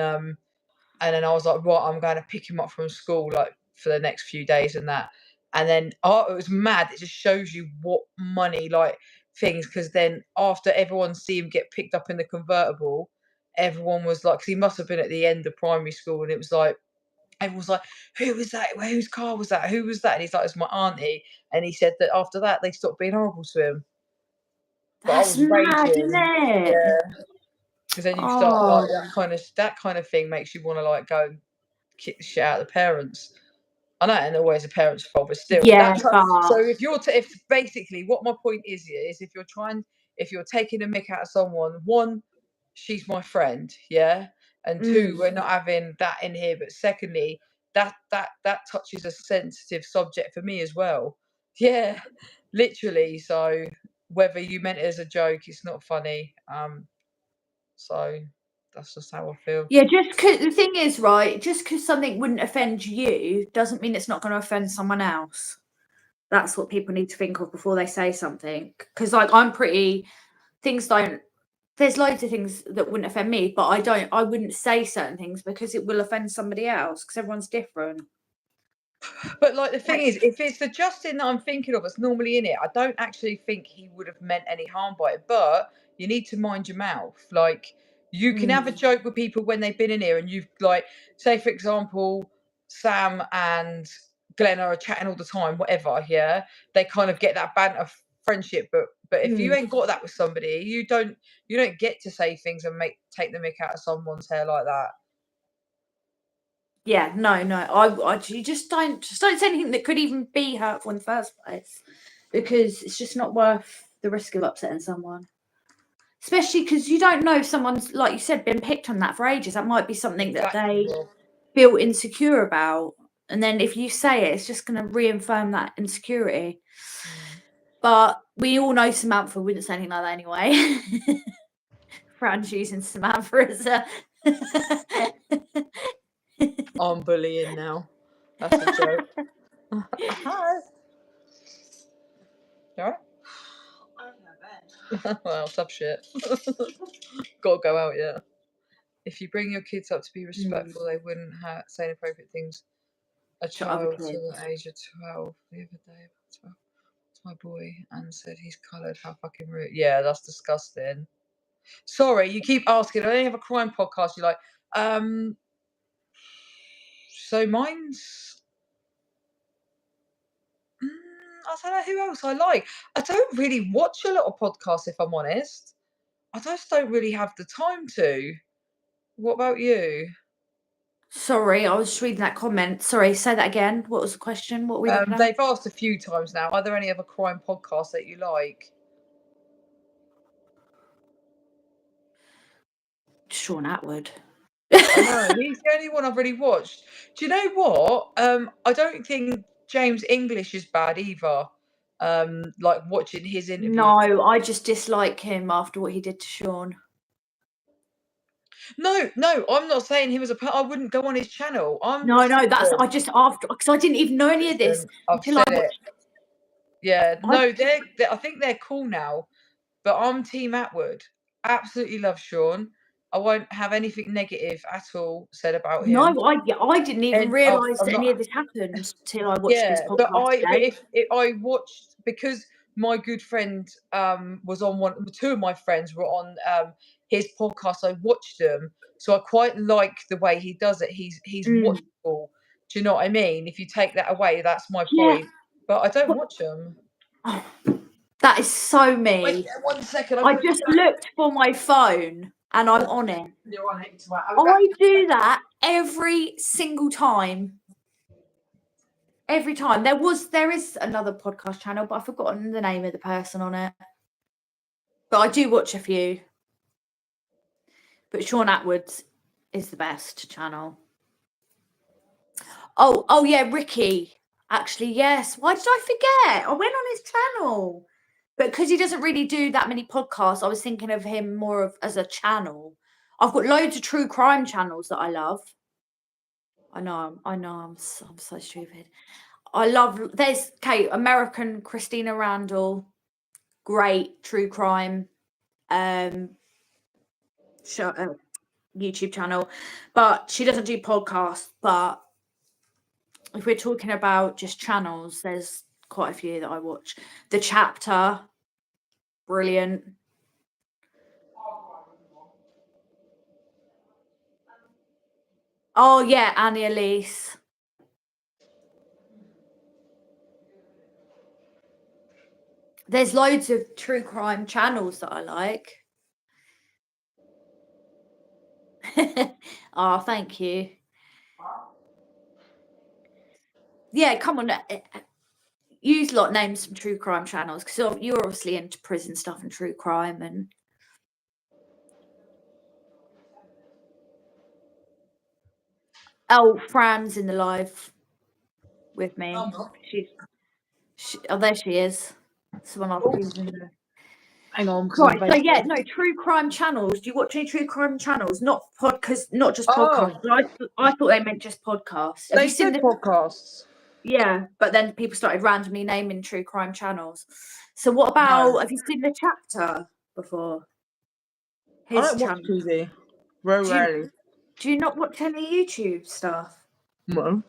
then I was like, right, I'm going to pick him up from school like for the next few days and that. And then it was mad. It just shows you what money like things, because then after everyone see him get picked up in the convertible, everyone was like, because he must have been at the end of primary school, and it was like everyone was like, who was that? Whose car was that? Who was that? And he's like, it's my auntie. And he said that after that they stopped being horrible to him. But That's mad, isn't it? Yeah. Because then you start like that kind of thing makes you want to like go and kick the shit out of the parents. I know it ain't always a parent's fault, but still. Yeah. So if if basically what my point is here is if you're taking a mick out of someone, one, she's my friend, yeah, and two, we're not having that in here. But secondly, that touches a sensitive subject for me as well. Yeah, literally. So whether you meant it as a joke, it's not funny. So that's just how I feel. Yeah, just because the thing is, right, just because something wouldn't offend you doesn't mean it's not going to offend someone else. That's what people need to think of before they say something. Because, like, things don't there's loads of things that wouldn't offend me, but I wouldn't say certain things because it will offend somebody else because everyone's different. But like the thing is, if it's the Justine that I'm thinking of that's normally in it, I don't actually think he would have meant any harm by it. But you need to mind your mouth. Like you can have a joke with people when they've been in here, and you've like, say for example, Sam and Glenn are chatting all the time, whatever. Yeah, they kind of get that banter friendship. But if you ain't got that with somebody, you don't get to say things and take the mick out of someone's hair like that. Yeah, no, you just don't say anything that could even be hurtful in the first place, because it's just not worth the risk of upsetting someone. Especially because you don't know if someone's, like you said, been picked on that for ages. That might be something that they feel insecure about, and then if you say it, it's just going to reaffirm that insecurity. But we all know Samantha wouldn't say anything like that anyway. Fran's using Samantha as a. I'm bullying now. That's a joke. Hi. You alright? Well, tough shit. Gotta go out, yeah. If you bring your kids up to be respectful, they wouldn't say inappropriate things. A child to the age of 12 the other day. 12. It's my boy and said he's coloured. How fucking rude. Yeah, that's disgusting. Sorry, you keep asking. I only have a crime podcast. You're like, so mine's. I don't know who else I like. I don't really watch a lot of podcasts, if I'm honest. I just don't really have the time to. What about you? Sorry, I was just reading that comment. Sorry, say that again. What was the question? What were we looking at? They've asked a few times now. Are there any other crime podcasts that you like? Sean Atwood. I know, he's the only one I've really watched. Do you know what? I don't think James English is bad either. Like watching his interview. No, I just dislike him after what he did to Sean. No, I'm not saying him as a. I wouldn't go on his channel. I just after because I didn't even know any of this until I watched. Yeah, no, they're I think they're cool now, but I'm Team Atwood. Absolutely love Sean. I won't have anything negative at all said about him. No, I didn't even realise that any of this happened till I watched this podcast. But if I watched, because my good friend was on two of my friends were on his podcast. I watched them, so I quite like the way he does it. He's watchable. Do you know what I mean? If you take that away, that's my point. But I don't watch them. Oh, that is so me. Wait, 1 second. I just looked for my phone and I'm on it. You're on it. I do that every single time. Every time. There is another podcast channel, but I've forgotten the name of the person on it. But I do watch a few. But Sean Atwood's is the best channel. Oh yeah, Ricky. Actually, yes. Why did I forget? I went on his channel. But because he doesn't really do that many podcasts, I was thinking of him more of as a channel. I've got loads of true crime channels that I love. I know I'm so stupid. There's American Christina Randall, great true crime YouTube channel, but she doesn't do podcasts. But if we're talking about just channels, there's quite a few that I watch. The Chapter, brilliant. Oh yeah, Annie Elise. There's loads of true crime channels that I like. Oh, thank you. Yeah, come on. Use names some true crime channels because you're obviously into prison stuff and true crime and. Oh, Fran's in the live with me. There she is. Someone else who's in there. Hang on. Right. So yeah, no true crime channels. Do you watch any true crime channels? Not just podcasts. I thought they meant just podcasts. Have They you seen said podcasts. Yeah, but then people started randomly naming true crime channels. So what about? Have you seen The Chapter before? I his don't watch channel. TV. Very rarely. Do you not watch any YouTube stuff? No.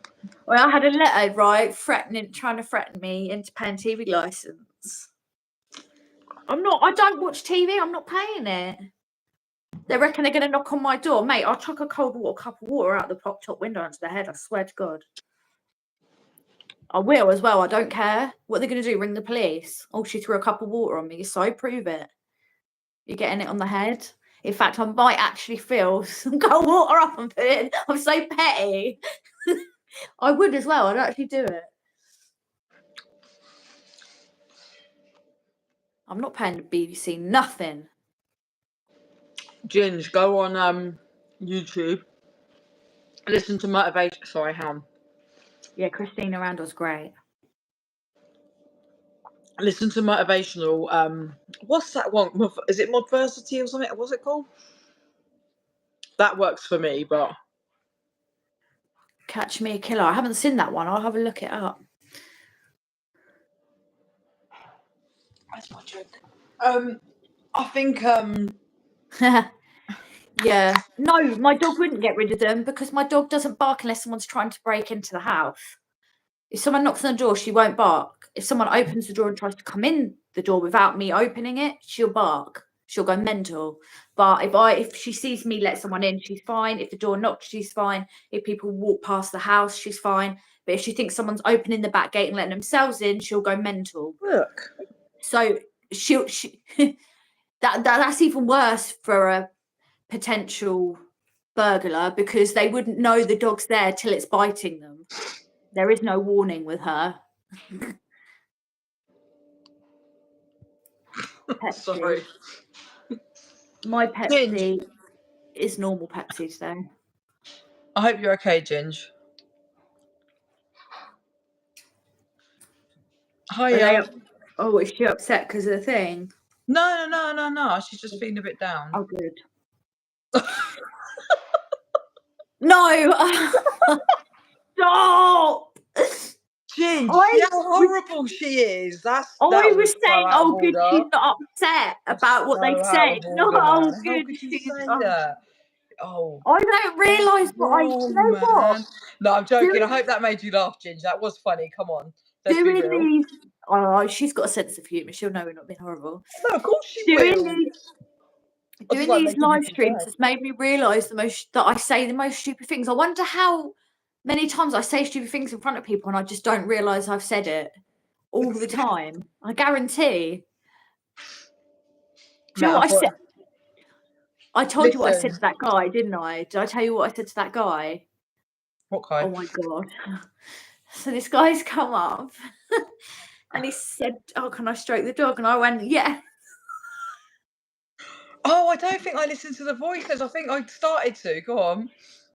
Well, I had a letter, right, trying to threaten me into paying TV license. I don't watch TV. I'm not paying it. They reckon they're going to knock on my door. Mate, I'll chuck a cup of water out the top window into their head. I swear to God. I will as well. I don't care. What are they going to do? Ring the police? Oh, she threw a cup of water on me. So prove it. You're getting it on the head. In fact, I might actually feel some cold water up and put it in. I'm so petty. I would as well. I'd actually do it. I'm not paying the BBC nothing. Ginge, go on YouTube. Listen to motivation. Sorry, Ham. Yeah, Christina Randall's great. Listen to motivational. What's that one? Is it Modversity or something? What's it called? That works for me, but Catch Me a Killer. I haven't seen that one. I'll have a look it up. where's my drink? I think Yeah. No, my dog wouldn't get rid of them because my dog doesn't bark unless someone's trying to break into the house. If someone knocks on the door, she won't bark. If someone opens the door and tries to come in the door without me opening it, she'll bark. She'll go mental. But if she sees me let someone in, she's fine. If the door knocks, she's fine. If people walk past the house, she's fine. But if she thinks someone's opening the back gate and letting themselves in, she'll go mental. look. So that's even worse for a potential burglar because they wouldn't know the dog's there till it's biting them. There is no warning with her. Sorry. My Ginge. Pepsi is normal Pepsi today. I hope you're okay, Ginge. Hiya. Oh, is she upset because of the thing? No. She's just feeling a bit down. Oh, good. No! Stop! Ginge, I see how horrible she is. That was was so saying, out of oh, good, order. she's not upset about what they So out said. of No, order, oh, man. good. How could you she's say oh. that? Oh. I don't realise what I. Oh, You know what? man. No, I'm joking. I hope that made you laugh, Ginge. That was funny. Come on. Let's be Doing real. these. Oh, she's got a sense of humour. She'll know we're not being horrible. No, of course she Doing will. these live streams has made me realise that I say the most stupid things. I wonder how many times I say stupid things in front of people and I just don't realise I've said it all the time. I guarantee. Do you know what I said? I told you what I said to that guy, didn't I? Did I tell you what I said to that guy? What guy? Oh my God. So this guy's come up and he said, oh, can I stroke the dog? And I went, yeah. Oh, I don't think I listened to the voices. I think I started to. Go on.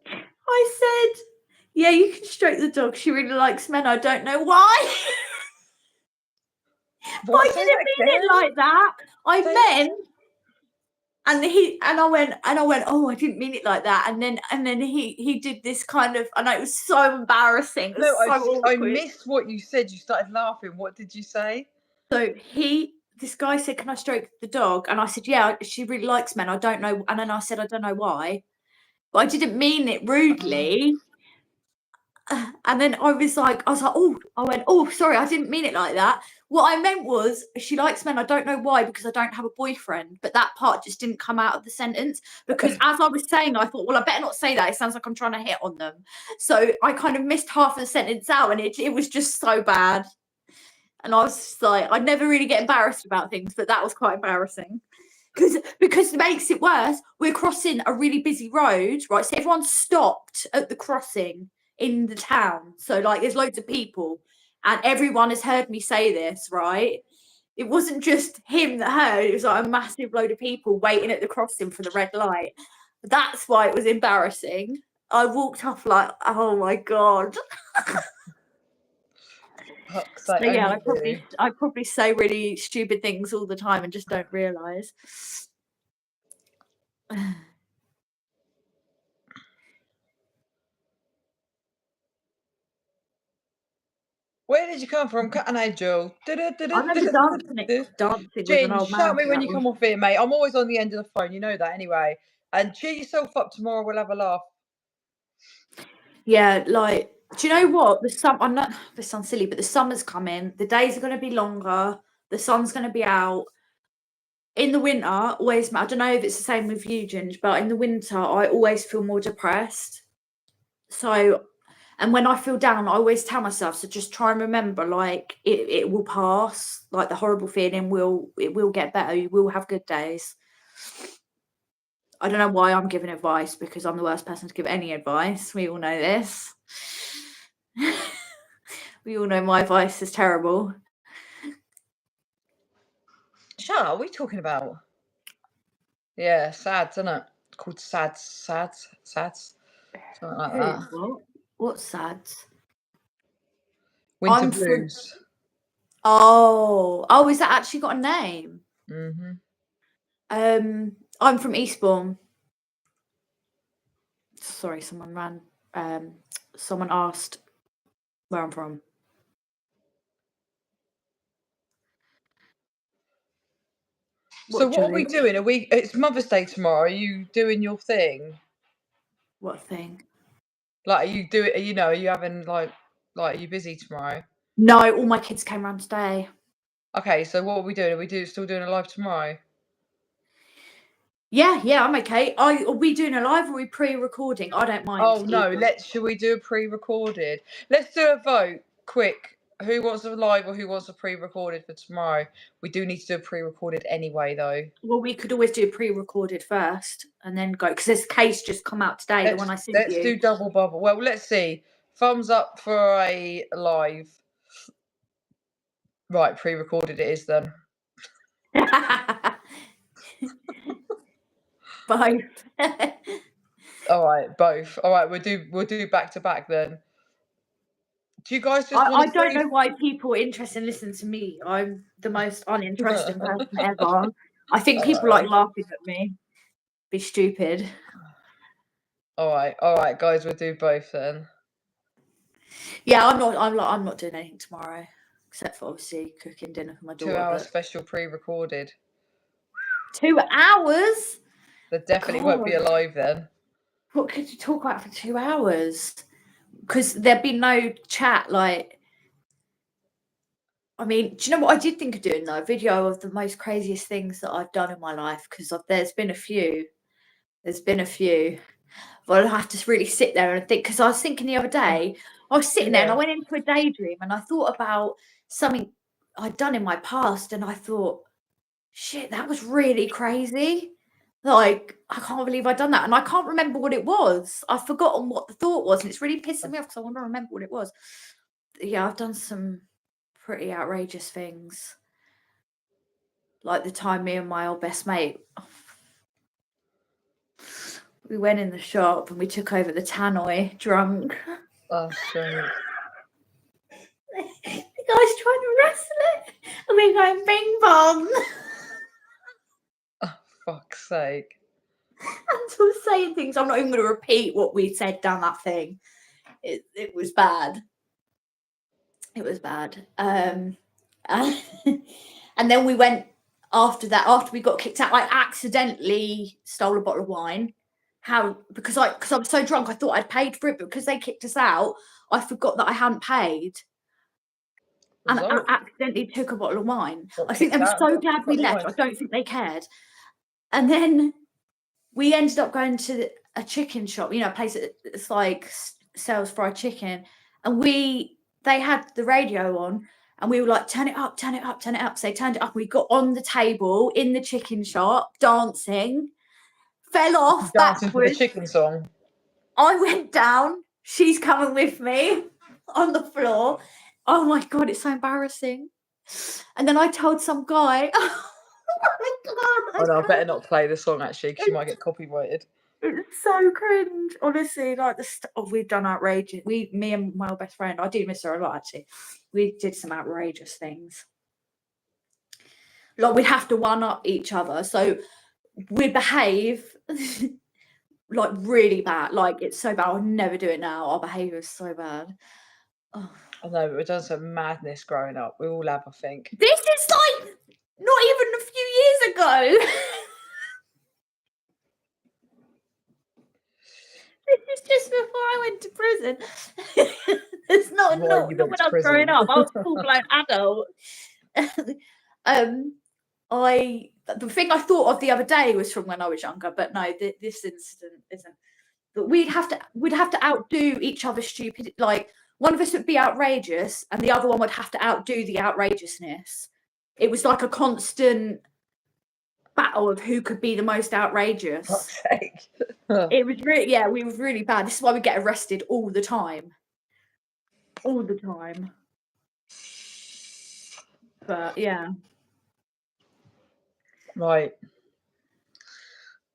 I said, yeah, you can stroke the dog. She really likes men. I don't know why. What? I didn't mean it like that. I meant, and I went, oh, I didn't mean it like that. And then he did this kind of, and it was so embarrassing. It was so I awkward. missed what you said. You started laughing. What did you say? So this guy said, can I stroke the dog? And I said, yeah, she really likes men. I don't know. And then I said, I don't know why. But I didn't mean it rudely. And then I was like, oh, sorry, I didn't mean it like that. What I meant was, she likes men. I don't know why, because I don't have a boyfriend. But that part just didn't come out of the sentence. Because as I was saying, I thought, well, I better not say that. It sounds like I'm trying to hit on them. So I kind of missed half of the sentence out, and it was just so bad. And I was just like, I never really get embarrassed about things, but that was quite embarrassing. Because it makes it worse. We're crossing a really busy road, right? So everyone stopped at the crossing in the town. So like there's loads of people and everyone has heard me say this, right? It wasn't just him that heard, it was like a massive load of people waiting at the crossing for the red light. That's why it was embarrassing. I walked off like, oh my God. So yeah, I probably say really stupid things all the time and just don't realise. Where did you come from? Cat and Angel. I remember dancing with an Jin, old shout man. me to when that you one. come off here, mate. I'm always on the end of the phone. You know that anyway. And cheer yourself up tomorrow. We'll have a laugh. Yeah, like, do you know what? I'm not, this sounds silly, but the summer's coming. The days are going to be longer. The sun's going to be out. In the winter, always, I don't know if it's the same with you, Ginge, but in the winter, I always feel more depressed. So, and when I feel down, I always tell myself, so just try and remember, like, it will pass. Like, the horrible feeling will get better. You will have good days. I don't know why I'm giving advice, because I'm the worst person to give any advice. We all know this. We all know my advice is terrible. Shut up. What are you talking about? Yeah, sad, isn't it? It's called sads. Something like that. What? What's sad? Winter I'm from- blues. Oh, is that actually got a name? Mm-hmm. I'm from Eastbourne. Sorry, someone asked where I'm from. So what are we doing? It's Mother's Day tomorrow. Are you doing your thing? What thing? Like, are you doing? You know, are you having like are you busy tomorrow? No, all my kids came round today. Okay, so what are we doing? Are we still doing a live tomorrow? Yeah, I'm okay. Are we doing a live or are we pre-recording? I don't mind. Oh no, should we do a pre-recorded? Let's do a vote, quick. Who wants a live or who wants a pre-recorded for tomorrow? We do need to do a pre-recorded anyway, though. Well, we could always do pre-recorded first and then go, because this case just come out today. The one I sent you. Let's do double bubble. Well, let's see. Thumbs up for a live. Right, pre-recorded it is then. Both. All right, both. All right, we'll do back to back then. Do you guys just I don't know why people are interested in listening to me. I'm the most uninteresting person ever. I think people like laughing at me. Be stupid. All right, guys, we'll do both then. Yeah, I'm not doing anything tomorrow, except for obviously cooking dinner for my daughter. 2 hour special pre-recorded. 2 hours? There definitely won't be a live then. What could you talk about for 2 hours? Because there'd be no chat. Like, I mean, do you know what I did think of doing though? A video of the most craziest things that I've done in my life, because there's been a few. But I'll have to really sit there and think, because I was thinking the other day, I was sitting there and I went into a daydream and I thought about something I'd done in my past, and I thought, shit, that was really crazy. Like, I can't believe I'd done that. And I can't remember what it was. I've forgotten what the thought was, and it's really pissing me off because I want to remember what it was. Yeah, I've done some pretty outrageous things. Like the time me and my old best mate, we went in the shop and we took over the tannoy drunk. Oh, shit. The guy's trying to wrestle it, and we're going bing bong. Oh, fuck's sake. And we're saying things. I'm not even going to repeat what we said down that thing. It was bad. It was bad. And then we went after that. After we got kicked out, I accidentally stole a bottle of wine. How? Because I was so drunk, I thought I'd paid for it, but because they kicked us out, I forgot that I hadn't paid. And I accidentally took a bottle of wine. I think they were so glad we left. I don't think they cared. And then we ended up going to a chicken shop, you know, a place that's like sells fried chicken. And they had the radio on, and we were like, turn it up, turn it up, turn it up. So they turned it up. We got on the table in the chicken shop, dancing, fell off dancing backwards. to the chicken song. I went down. She's coming with me on the floor. Oh my God, it's so embarrassing. And then I told some guy, oh my God. Oh no, I better not play the song actually, because you might get copyrighted. It's so cringe, honestly. Like we've done outrageous. Me and my best friend, I do miss her a lot actually. We did some outrageous things. Like we'd have to one up each other, so we'd behave like really bad. Like it's so bad. I'll never do it now. Our behaviour is so bad. Oh. I know, but we've done some madness growing up. We all have, I think. This is like not even a few years ago. This is just before I went to prison. It's not Why not you when went I to was growing prison? up. I was a full-blown adult. The thing I thought of the other day was from when I was younger, but no, this incident isn't. But we'd have to outdo each other's stupidity. Like one of us would be outrageous, and the other one would have to outdo the outrageousness. It was like a constant battle of who could be the most outrageous. Fuck's sake. It was really, yeah, we were really bad. This is why we get arrested all the time. All the time. But yeah. Right.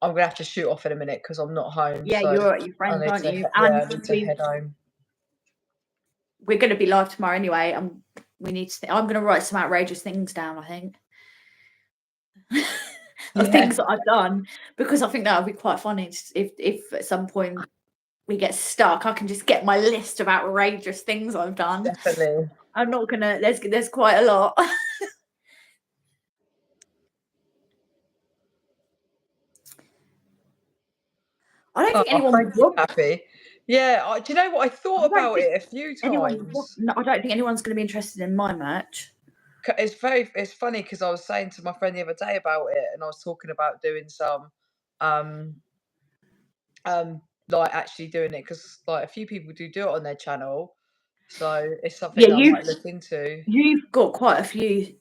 I'm gonna have to shoot off in a minute because I'm not home. Yeah, so you're at your friends, I need aren't to, you? I And need to head home. we're going to be live tomorrow anyway, and we need to. I'm going to write some outrageous things down. I think of things that I've done, because I think that would be quite funny. If at some point we get stuck, I can just get my list of outrageous things I've done. Definitely. I'm not gonna. There's quite a lot. I don't think anyone would Frankie's want. happy. Yeah, do you know what? I thought about it a few times. No, I don't think anyone's going to be interested in my merch. It's funny because I was saying to my friend the other day about it, and I was talking about doing some, like actually doing it because like a few people do it on their channel, so it's something Yeah, that I might look into. You've got quite a few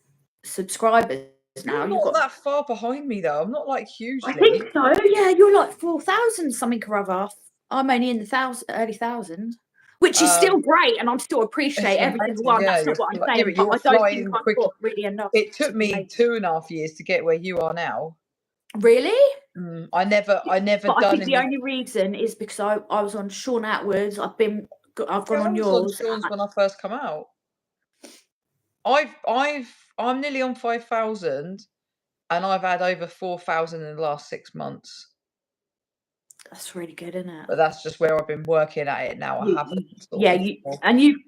subscribers now. You're not that far behind me though. I'm not like hugely. I think so. Yeah, you're like 4,000 something or other. I'm only in the early thousands, which is still great, and I'm still appreciate every single one. Yeah, That's not what I'm saying. yeah, but you're I don't flying think I've quick. got really enough. It took me 2.5 years to get where you are now. Really? I never But done I think any. the only reason is because I was on Sean Atwood's. I've gone on yours. I was on Sean's when I first come out. I'm nearly on 5,000, and I've had over 4,000 in the last 6 months. That's really good, isn't it? But that's just where I've been working at it now. I haven't. Yeah,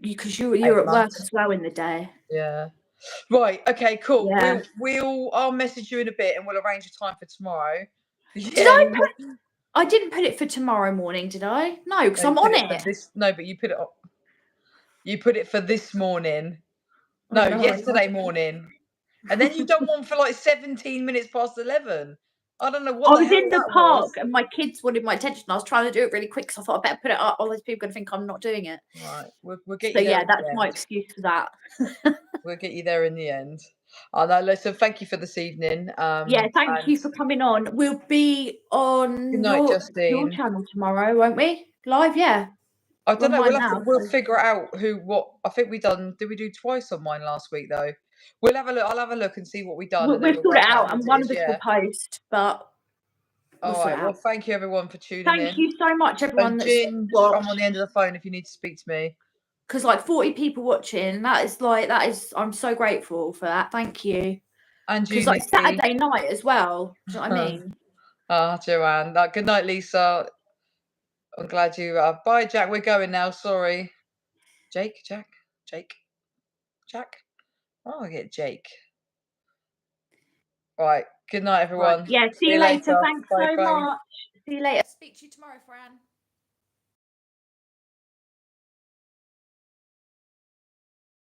because you're at work as well in the day. Yeah. Right. Okay. Cool. Yeah. I'll message you in a bit, and we'll arrange a time for tomorrow. Yeah. I didn't put it for tomorrow morning, did I? No, because I'm on it. No, but you put it up. You put it for this morning. No, yesterday morning. And then you done one for like 17 minutes past 11. I don't know what I was in the park and my kids wanted my attention. I was trying to do it really quick, so I thought I better put it up. Otherwise, people are going to think I'm not doing it. Right. We'll get you. So you there. yeah, that's my excuse for that. We'll get you there in the end. Oh no, listen, thank you for this evening. Yeah, thank you for coming on. We'll be on your channel tomorrow, won't we? Live, yeah. I don't know. We'll figure out what. I think did we do twice on mine last week though? We'll have a look. I'll have a look and see what we've done. We'll sort it out, and one of us will post. But all right. Well, thank you everyone for tuning in. Thank you so much, everyone. I'm on the end of the phone if you need to speak to me. Because like 40 people watching, that is. I'm so grateful for that. Thank you. And you, like Saturday night as well. Do you know what I mean? Joanne. Good night, Lisa. I'm glad you. Bye, Jack. We're going now. Sorry, Jack. Oh, I get Jake. Right. Good night, everyone. Right. Yeah. See you later. Thanks so much. See you later. Speak to you tomorrow, Fran.